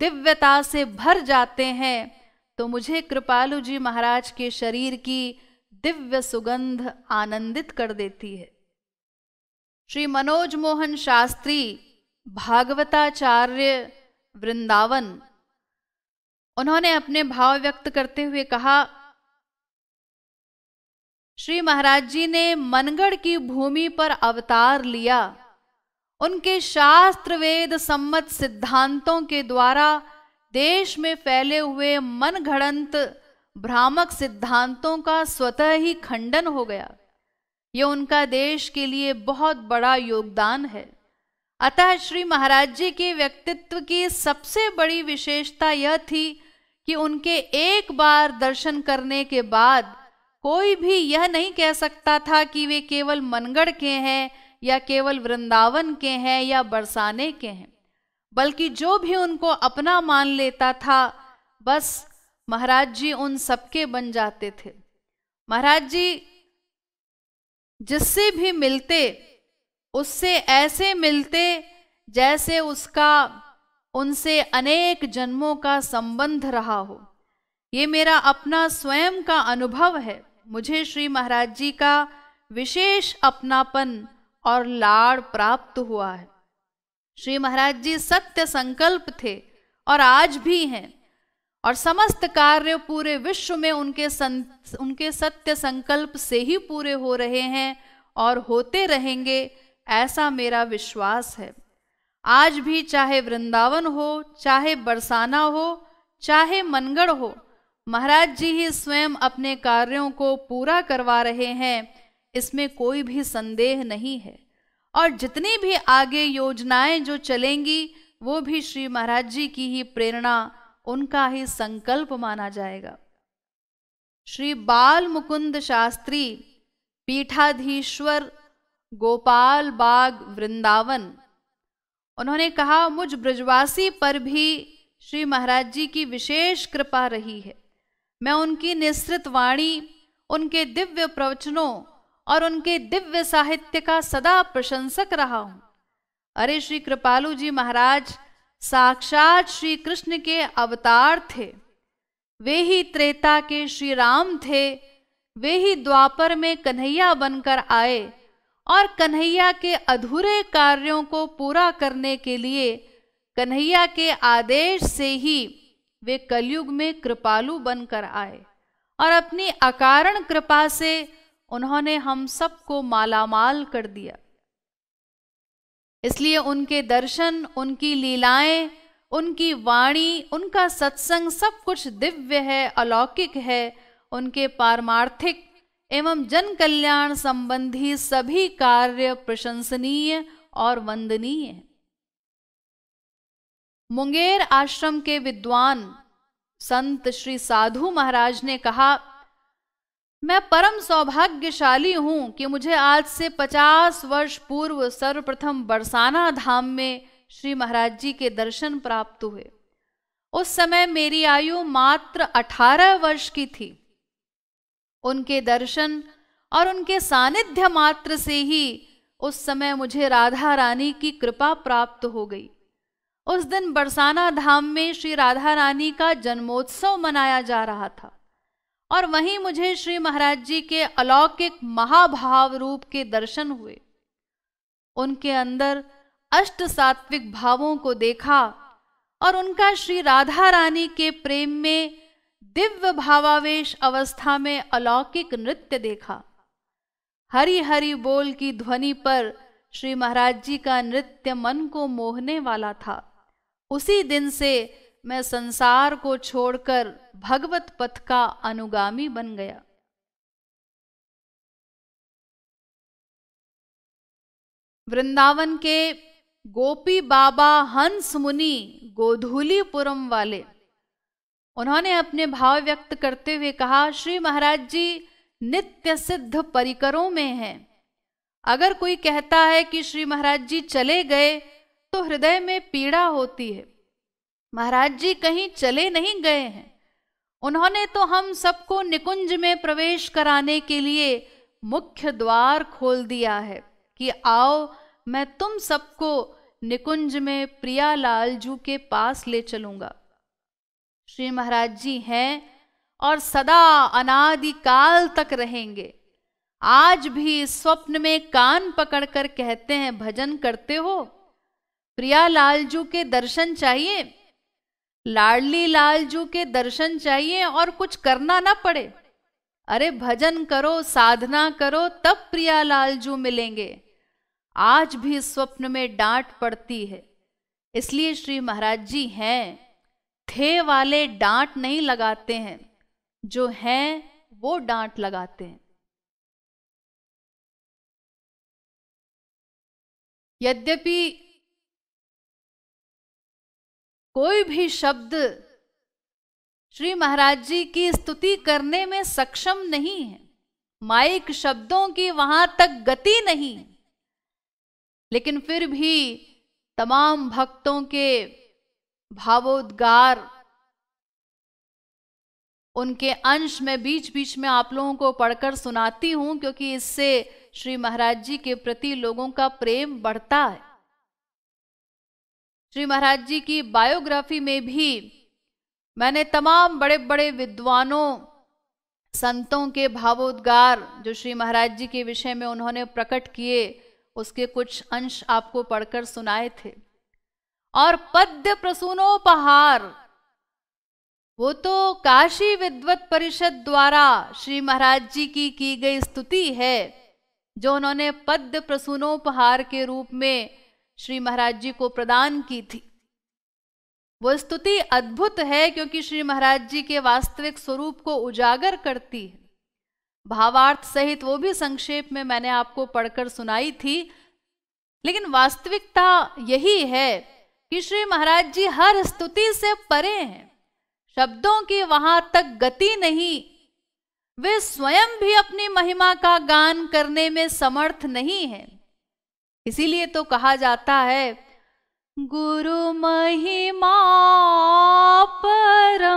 दिव्यता से भर जाते हैं तो मुझे कृपालु जी महाराज के शरीर की दिव्य सुगंध आनंदित कर देती है। श्री मनोज मोहन शास्त्री, भागवताचार्य, वृंदावन, उन्होंने अपने भाव व्यक्त करते हुए कहा, श्री महाराज जी ने मनगढ़ की भूमि पर अवतार लिया। उनके शास्त्र वेद सम्मत सिद्धांतों के द्वारा देश में फैले हुए मनगढ़ंत भ्रामक सिद्धांतों का स्वतः ही खंडन हो गया। ये उनका देश के लिए बहुत बड़ा योगदान है। अतः श्री महाराज जी के व्यक्तित्व की सबसे बड़ी विशेषता यह थी कि उनके एक बार दर्शन करने के बाद कोई भी यह नहीं कह सकता था कि वे केवल मनगढ़ के हैं या केवल वृंदावन के हैं या बरसाने के हैं, बल्कि जो भी उनको अपना मान लेता था बस महाराज जी उन सबके बन जाते थे। महाराज जी जिससे भी मिलते उससे ऐसे मिलते जैसे उसका उनसे अनेक जन्मों का संबंध रहा हो। ये मेरा अपना स्वयं का अनुभव है। मुझे श्री महाराज जी का विशेष अपनापन और लाड़ प्राप्त हुआ है। श्री महाराज जी सत्य संकल्प थे और आज भी हैं, और समस्त कार्य पूरे विश्व में उनके सत्य संकल्प से ही पूरे हो रहे हैं और होते रहेंगे, ऐसा मेरा विश्वास है। आज भी चाहे वृंदावन हो, चाहे बरसाना हो, चाहे मनगढ़ हो, महाराज जी ही स्वयं अपने कार्यों को पूरा करवा रहे हैं, इसमें कोई भी संदेह नहीं है। और जितनी भी आगे योजनाएं जो चलेंगी वो भी श्री महाराज जी की ही प्रेरणा उनका ही संकल्प माना जाएगा। श्री बाल मुकुंद शास्त्री, पीठाधीश्वर, गोपाल बाग, वृंदावन, उन्होंने कहा, मुझ ब्रजवासी पर भी श्री महाराज जी की विशेष कृपा रही है। मैं उनकी निःसृत वाणी, उनके दिव्य प्रवचनों और उनके दिव्य साहित्य का सदा प्रशंसक रहा हूं। अरे श्री कृपालु जी महाराज साक्षात श्री कृष्ण के अवतार थे। वे ही त्रेता के श्री राम थे। वे ही द्वापर में कन्हैया बनकर आए और कन्हैया के अधूरे कार्यों को पूरा करने के लिए कन्हैया के आदेश से ही वे कलयुग में कृपालु बनकर आए और अपनी अकारण कृपा से उन्होंने हम सबको मालामाल कर दिया। इसलिए उनके दर्शन, उनकी लीलाएं, उनकी वाणी, उनका सत्संग सब कुछ दिव्य है, अलौकिक है। उनके पारमार्थिक एवं जन कल्याण संबंधी सभी कार्य प्रशंसनीय और वंदनीय हैं। मुंगेर आश्रम के विद्वान संत श्री साधु महाराज ने कहा, मैं परम सौभाग्यशाली हूं कि मुझे आज से 50 वर्ष पूर्व सर्वप्रथम बरसाना धाम में श्री महाराज जी के दर्शन प्राप्त हुए। उस समय मेरी आयु मात्र 18 वर्ष की थी। उनके दर्शन और उनके सानिध्य मात्र से ही उस समय मुझे राधा रानी की कृपा प्राप्त हो गई। उस दिन बरसाना धाम में श्री राधा रानी का जन्मोत्सव मनाया जा रहा था और वहीं मुझे श्री महाराज जी के अलौकिक महाभाव रूप के दर्शन हुए। उनके अंदर अष्ट सात्विक भावों को देखा और उनका श्री राधा रानी के प्रेम में दिव्य भावावेश अवस्था में अलौकिक नृत्य देखा। हरि हरि बोल की ध्वनि पर श्री महाराज जी का नृत्य मन को मोहने वाला था। उसी दिन से मैं संसार को छोड़कर भगवत पथ का अनुगामी बन गया। वृंदावन के गोपी बाबा हंस मुनि गोधूलीपुरम वाले, उन्होंने अपने भाव व्यक्त करते हुए कहा, श्री महाराज जी नित्य सिद्ध परिकरों में हैं। अगर कोई कहता है कि श्री महाराज जी चले गए तो हृदय में पीड़ा होती है। महाराज जी कहीं चले नहीं गए हैं। उन्होंने तो हम सबको निकुंज में प्रवेश कराने के लिए मुख्य द्वार खोल दिया है कि आओ मैं तुम सबको निकुंज में प्रिया लालजू के पास ले चलूंगा। श्री महाराज जी हैं और सदा अनादि काल तक रहेंगे। आज भी स्वप्न में कान पकड़कर कहते हैं, भजन करते हो? प्रिया लालजू के दर्शन चाहिए, लाडली लालजू के दर्शन चाहिए और कुछ करना ना पड़े। अरे भजन करो, साधना करो, तब प्रिया लालजू मिलेंगे। आज भी स्वप्न में डांट पड़ती है। इसलिए श्री महाराज जी हैं, थे वाले डांट नहीं लगाते हैं, जो हैं वो डांट लगाते हैं। यद्यपि कोई भी शब्द श्री महाराज जी की स्तुति करने में सक्षम नहीं है, माइक शब्दों की वहां तक गति नहीं, लेकिन फिर भी तमाम भक्तों के भावोद्गार, उनके अंश में बीच बीच में आप लोगों को पढ़कर सुनाती हूं, क्योंकि इससे श्री महाराज जी के प्रति लोगों का प्रेम बढ़ता है। श्री महाराज जी की बायोग्राफी में भी मैंने तमाम बड़े बड़े विद्वानों, संतों के भावोद्गार जो श्री महाराज जी के विषय में उन्होंने प्रकट किए, उसके कुछ अंश आपको पढ़कर सुनाए थे। और पद्य प्रसूनोपहार, वो तो काशी विद्वत परिषद द्वारा श्री महाराज जी की गई स्तुति है, जो उन्होंने पद्य प्रसूनोपहार के रूप में श्री महाराज जी को प्रदान की थी। वो स्तुति अद्भुत है, क्योंकि श्री महाराज जी के वास्तविक स्वरूप को उजागर करती है। भावार्थ सहित वो भी संक्षेप में मैंने आपको पढ़कर सुनाई थी, लेकिन वास्तविकता यही है कि श्री महाराज जी हर स्तुति से परे हैं। शब्दों की वहां तक गति नहीं, वे स्वयं भी अपनी महिमा का गान करने में समर्थ नहीं है। इसीलिए तो कहा जाता है गुरु महिमा परंपार।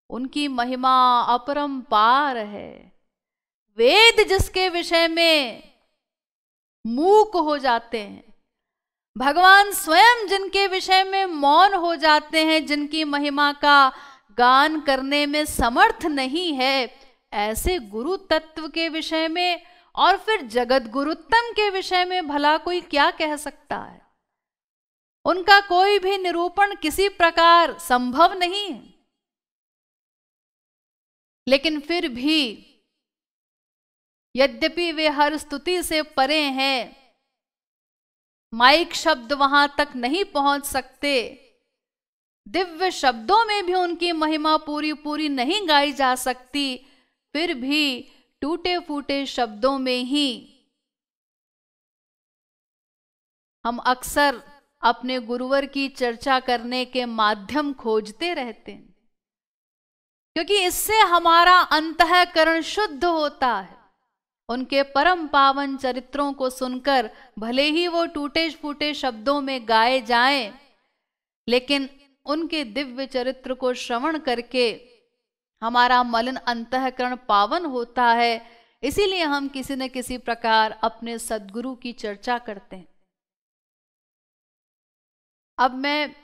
उनकी महिमा अपरंपार है। वेद जिसके विषय में मूक हो जाते हैं, भगवान स्वयं जिनके विषय में मौन हो जाते हैं, जिनकी महिमा का गान करने में समर्थ नहीं है, ऐसे गुरु तत्व के विषय में और फिर जगत गुरुत्तम के विषय में भला कोई क्या कह सकता है? उनका कोई भी निरूपण किसी प्रकार संभव नहीं है। लेकिन फिर भी यद्यपि वे हर स्तुति से परे हैं, माइक शब्द वहां तक नहीं पहुंच सकते, दिव्य शब्दों में भी उनकी महिमा पूरी पूरी नहीं गाई जा सकती, फिर भी टूटे फूटे शब्दों में ही हम अक्सर अपने गुरुवर की चर्चा करने के माध्यम खोजते रहते हैं, क्योंकि इससे हमारा अंतःकरण शुद्ध होता है। उनके परम पावन चरित्रों को सुनकर भले ही वो टूटे फूटे शब्दों में गाए जाएं, लेकिन उनके दिव्य चरित्र को श्रवण करके हमारा मलिन अंतःकरण पावन होता है। इसीलिए हम किसी न किसी प्रकार अपने सद्गुरु की चर्चा करते हैं। अब मैं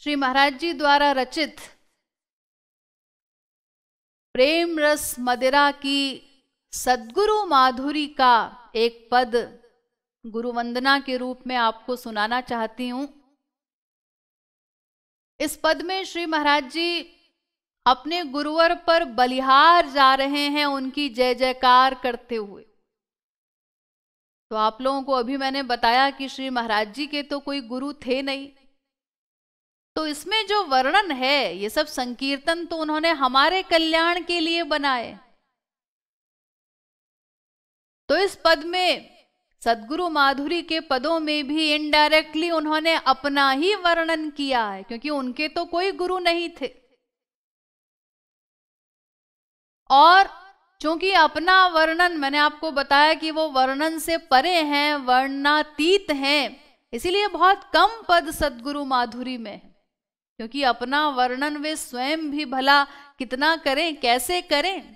श्री महाराज जी द्वारा रचित प्रेम रस मदिरा की सद्गुरु माधुरी का एक पद गुरु वंदना के रूप में आपको सुनाना चाहती हूं। इस पद में श्री महाराज जी अपने गुरुवर पर बलिहार जा रहे हैं, उनकी जय जयकार करते हुए। तो आप लोगों को अभी मैंने बताया कि श्री महाराज जी के तो कोई गुरु थे नहीं, तो इसमें जो वर्णन है, ये सब संकीर्तन तो उन्होंने हमारे कल्याण के लिए बनाए। तो इस पद में सद्गुरु माधुरी के पदों में भी इनडायरेक्टली उन्होंने अपना ही वर्णन किया है, क्योंकि उनके तो कोई गुरु नहीं थे। और चूंकि अपना वर्णन, मैंने आपको बताया कि वो वर्णन से परे हैं, वर्णनातीत हैं, इसीलिए बहुत कम पद सद्गुरु माधुरी में है, क्योंकि अपना वर्णन वे स्वयं भी भला कितना करें, कैसे करें।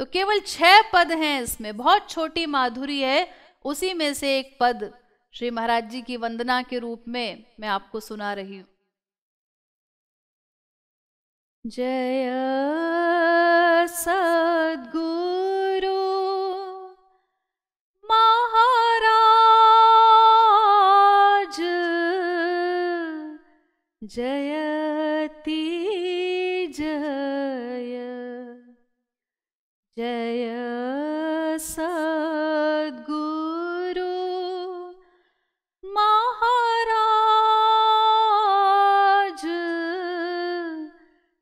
तो केवल 6 पद हैं इसमें, बहुत छोटी माधुरी है। उसी में से एक पद श्री महाराज जी की वंदना के रूप में मैं आपको सुना रही हूं। जय सद्गुरु महाराज, जयति जय, जय सद्गुरु महाराज,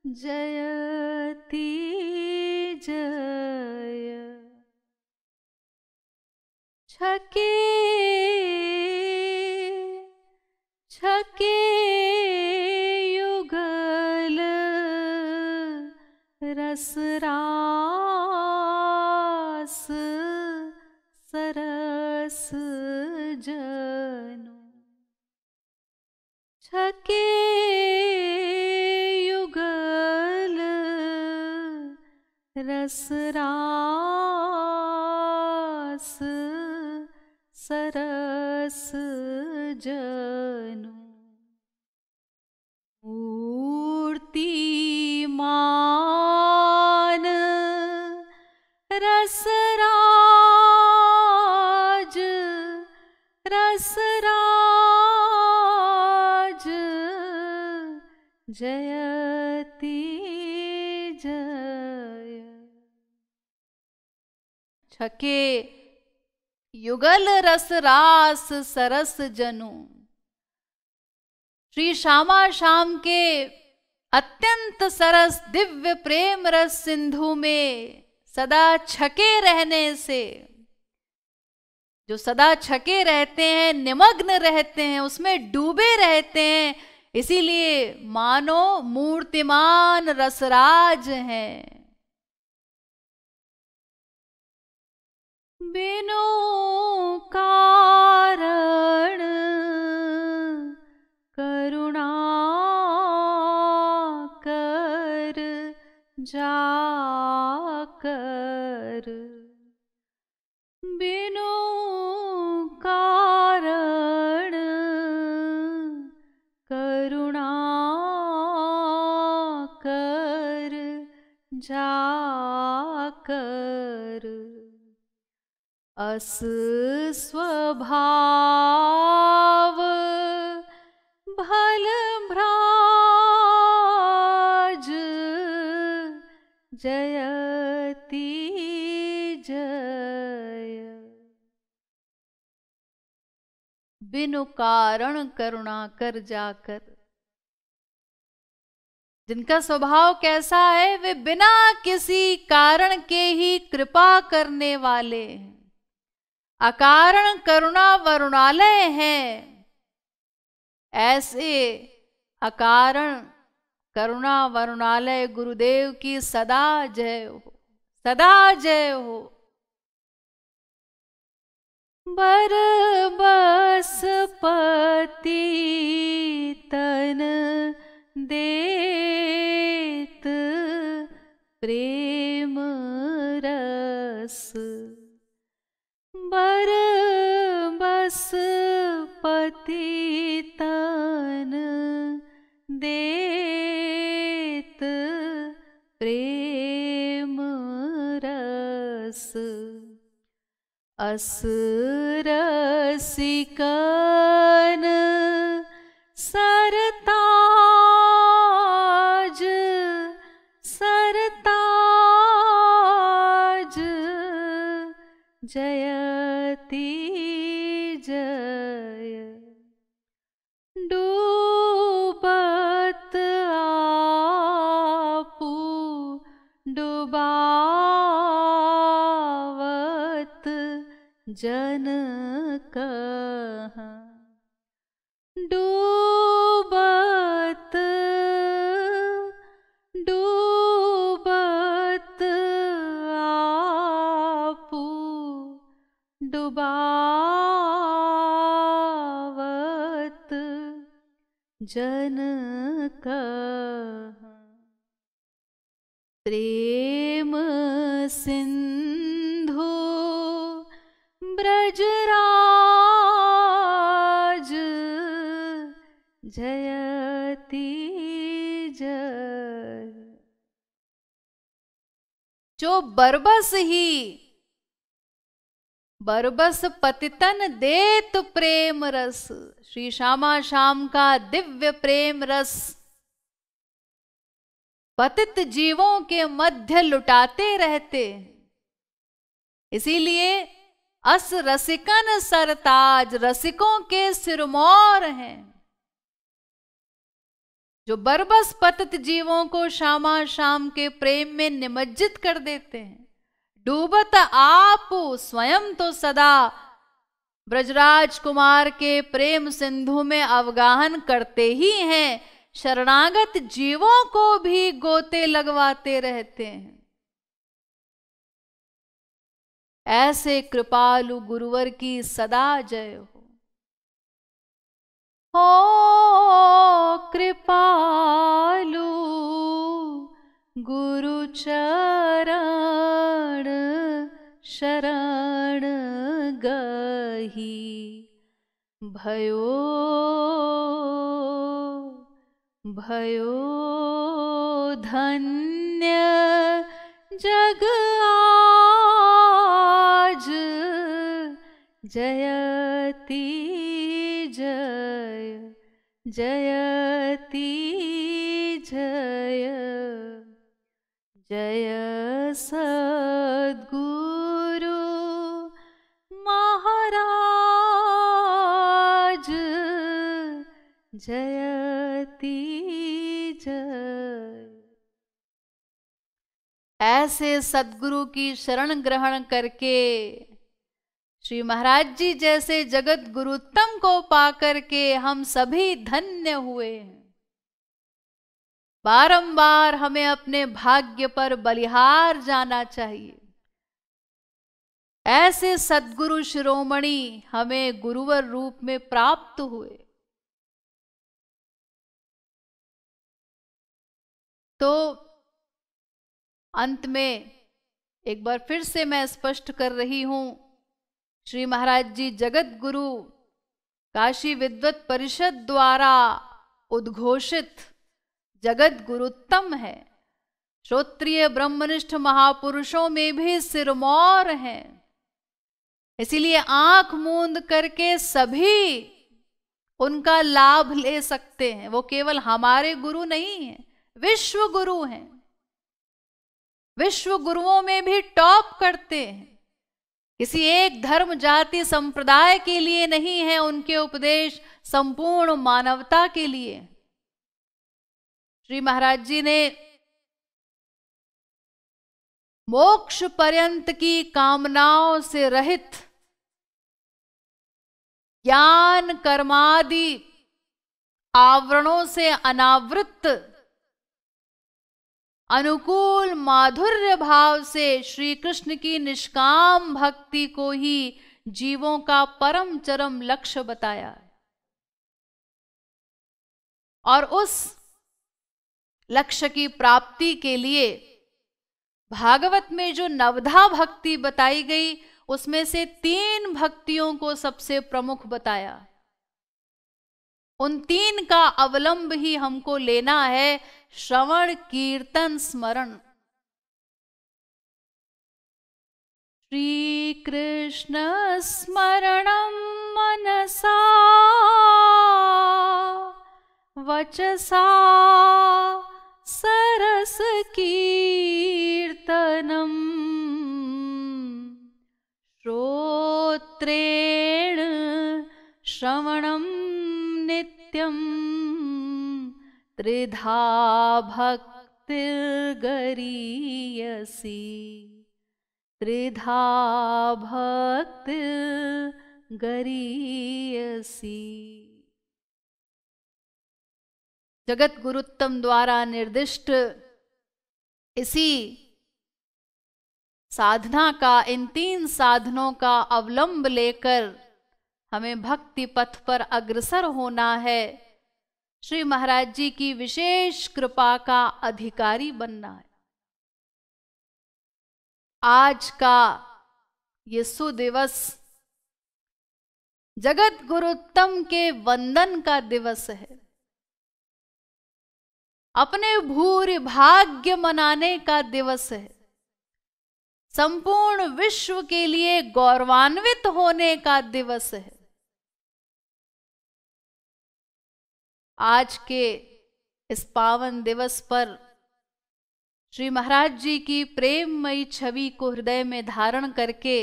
जयति जय। छके छके युगल रसरास सरस जनु, छके युगल रसरास सरस जनु, मूर्तिमान रसराज, रसराज, जयति जय। छके युगल रस रास सरस जनु, श्री श्यामा श्याम के अत्यंत सरस दिव्य प्रेम रस सिंधु में सदा छके रहने से जो सदा छके रहते हैं, निमग्न रहते हैं, उसमें डूबे रहते हैं, इसीलिए मानो मूर्तिमान रसराज हैं। बिनु कारण करुणा कर जाकर, बिनु कारण करुणा कर जाकर, अस स्वभाव भल भ्राज जयति जय। बिनु कारण करुणा कर जाकर, जिनका स्वभाव कैसा है, वे बिना किसी कारण के ही कृपा करने वाले हैं, अकारण करुणा वरुणालय हैं। ऐसे अकारण करुणा वरुणालय गुरुदेव की सदा जय हो, सदा जय हो। बरबसपति तन देत प्रेम रस, बरबसपति तन देत प्रेम रस, अस रसिकन सरताज सरताज जयति जय। डूबत आपू डुबावत जन कहाँ, डूबत डूबत आपू डुबावत जन कहाँ, प्रेम सिंधु ब्रजराज जयति जय। जो बरबस ही बरबस पतितन देत प्रेम रस, श्री श्यामा श्याम का दिव्य प्रेम रस पतित जीवों के मध्य लुटाते रहते, इसीलिए अस रसिकन सरताज, रसिकों के सिरमौर हैं। जो बरबस पतित जीवों को श्यामा श्याम के प्रेम में निमज्जित कर देते हैं। डूबत आप स्वयं तो सदा ब्रजराज कुमार के प्रेम सिंधु में अवगाहन करते ही हैं, शरणागत जीवों को भी गोते लगवाते रहते हैं। ऐसे कृपालु गुरुवर की सदा जय हो। हो कृपालु गुरु चरण शरण गही, भयो भयो धन्य जग आज जयति जय, जयति जय, जय सद्गुरु महाराज जयति जय। ऐसे सद्गुरु की शरण ग्रहण करके श्री महाराज जी जैसे जगत गुरुत्तम को पाकर के हम सभी धन्य हुए हैं। बारंबार हमें अपने भाग्य पर बलिहार जाना चाहिए। ऐसे सद्गुरु शिरोमणि हमें गुरुवर रूप में प्राप्त हुए। तो अंत में एक बार फिर से मैं स्पष्ट कर रही हूं, श्री महाराज जी जगत गुरु काशी विद्वत परिषद द्वारा उद्घोषित जगत गुरुत्तम है। श्रोत्रिय ब्रह्मनिष्ठ महापुरुषों में भी सिरमौर हैं। इसीलिए आंख मूंद करके सभी उनका लाभ ले सकते हैं। वो केवल हमारे गुरु नहीं हैं, विश्व गुरु हैं। विश्व गुरुओं में भी टॉप करते हैं। किसी एक धर्म जाति संप्रदाय के लिए नहीं है उनके उपदेश, संपूर्ण मानवता के लिए। श्री महाराज जी ने मोक्ष पर्यंत की कामनाओं से रहित, ज्ञान कर्मादि आवरणों से अनावृत, अनुकूल माधुर्य भाव से श्री कृष्ण की निष्काम भक्ति को ही जीवों का परम चरम लक्ष्य बताया। और उस लक्ष्य की प्राप्ति के लिए भागवत में जो नवधा भक्ति बताई गई, उसमें से 3 भक्तियों को सबसे प्रमुख बताया। उन 3 का अवलंब ही हमको लेना है, श्रवण कीर्तन स्मरण। श्री कृष्ण स्मरणं मनसा वचसा सरस कीर्तनम श्रोत्रेण श्रवणं नित्यं त्रिधा भक्तिर्गरीयसी त्रिधा भक्तिर्गरीयसी। जगत गुरुत्तम द्वारा निर्दिष्ट इसी साधना का, इन 3 साधनों का अवलंब लेकर हमें भक्ति पथ पर अग्रसर होना है। श्री महाराज जी की विशेष कृपा का अधिकारी बनना है। आज का ये सुदिवस जगत गुरुत्तम के वंदन का दिवस है। अपने भूरि भाग्य मनाने का दिवस है। संपूर्ण विश्व के लिए गौरवान्वित होने का दिवस है। आज के इस पावन दिवस पर श्री महाराज जी की प्रेममयी छवि को हृदय में धारण करके,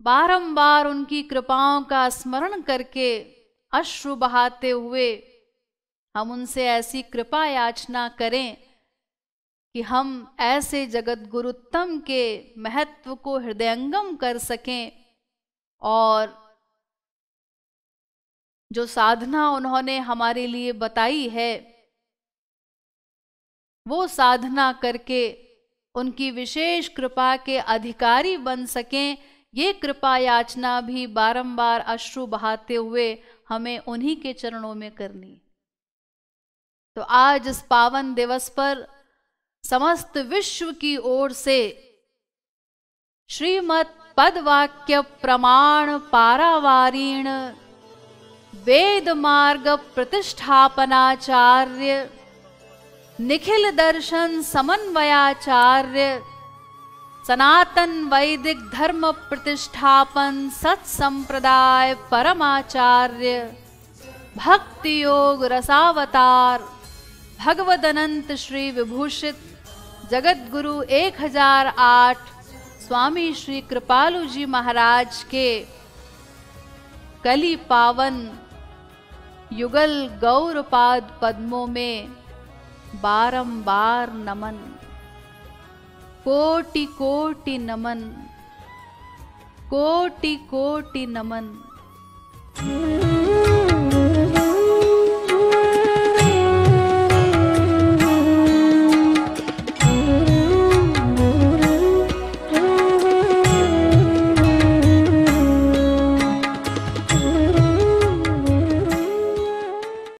बारंबार उनकी कृपाओं का स्मरण करके, अश्रु बहाते हुए हम उनसे ऐसी कृपा याचना करें कि हम ऐसे जगत गुरुत्तम के महत्व को हृदयंगम कर सकें और जो साधना उन्होंने हमारे लिए बताई है वो साधना करके उनकी विशेष कृपा के अधिकारी बन सकें। ये कृपा याचना भी बारंबार अश्रु बहाते हुए हमें उन्हीं के चरणों में करनी। तो आज इस पावन दिवस पर समस्त विश्व की ओर से श्रीमद् पदवाक्य प्रमाण पारावारीण वेद मार्ग प्रतिष्ठापनाचार्य निखिल दर्शन समन्वयाचार्य सनातन वैदिक धर्म प्रतिष्ठापन सत्संप्रदाय परमाचार्य भक्ति योग रसावतार भगवदनंत श्री विभूषित जगत गुरु 1008 स्वामी श्री कृपालु जी महाराज के कली पावन युगल गौरपाद पद्मों में बारंबार नमन, कोटि कोटि नमन। कोटि कोटि नमन।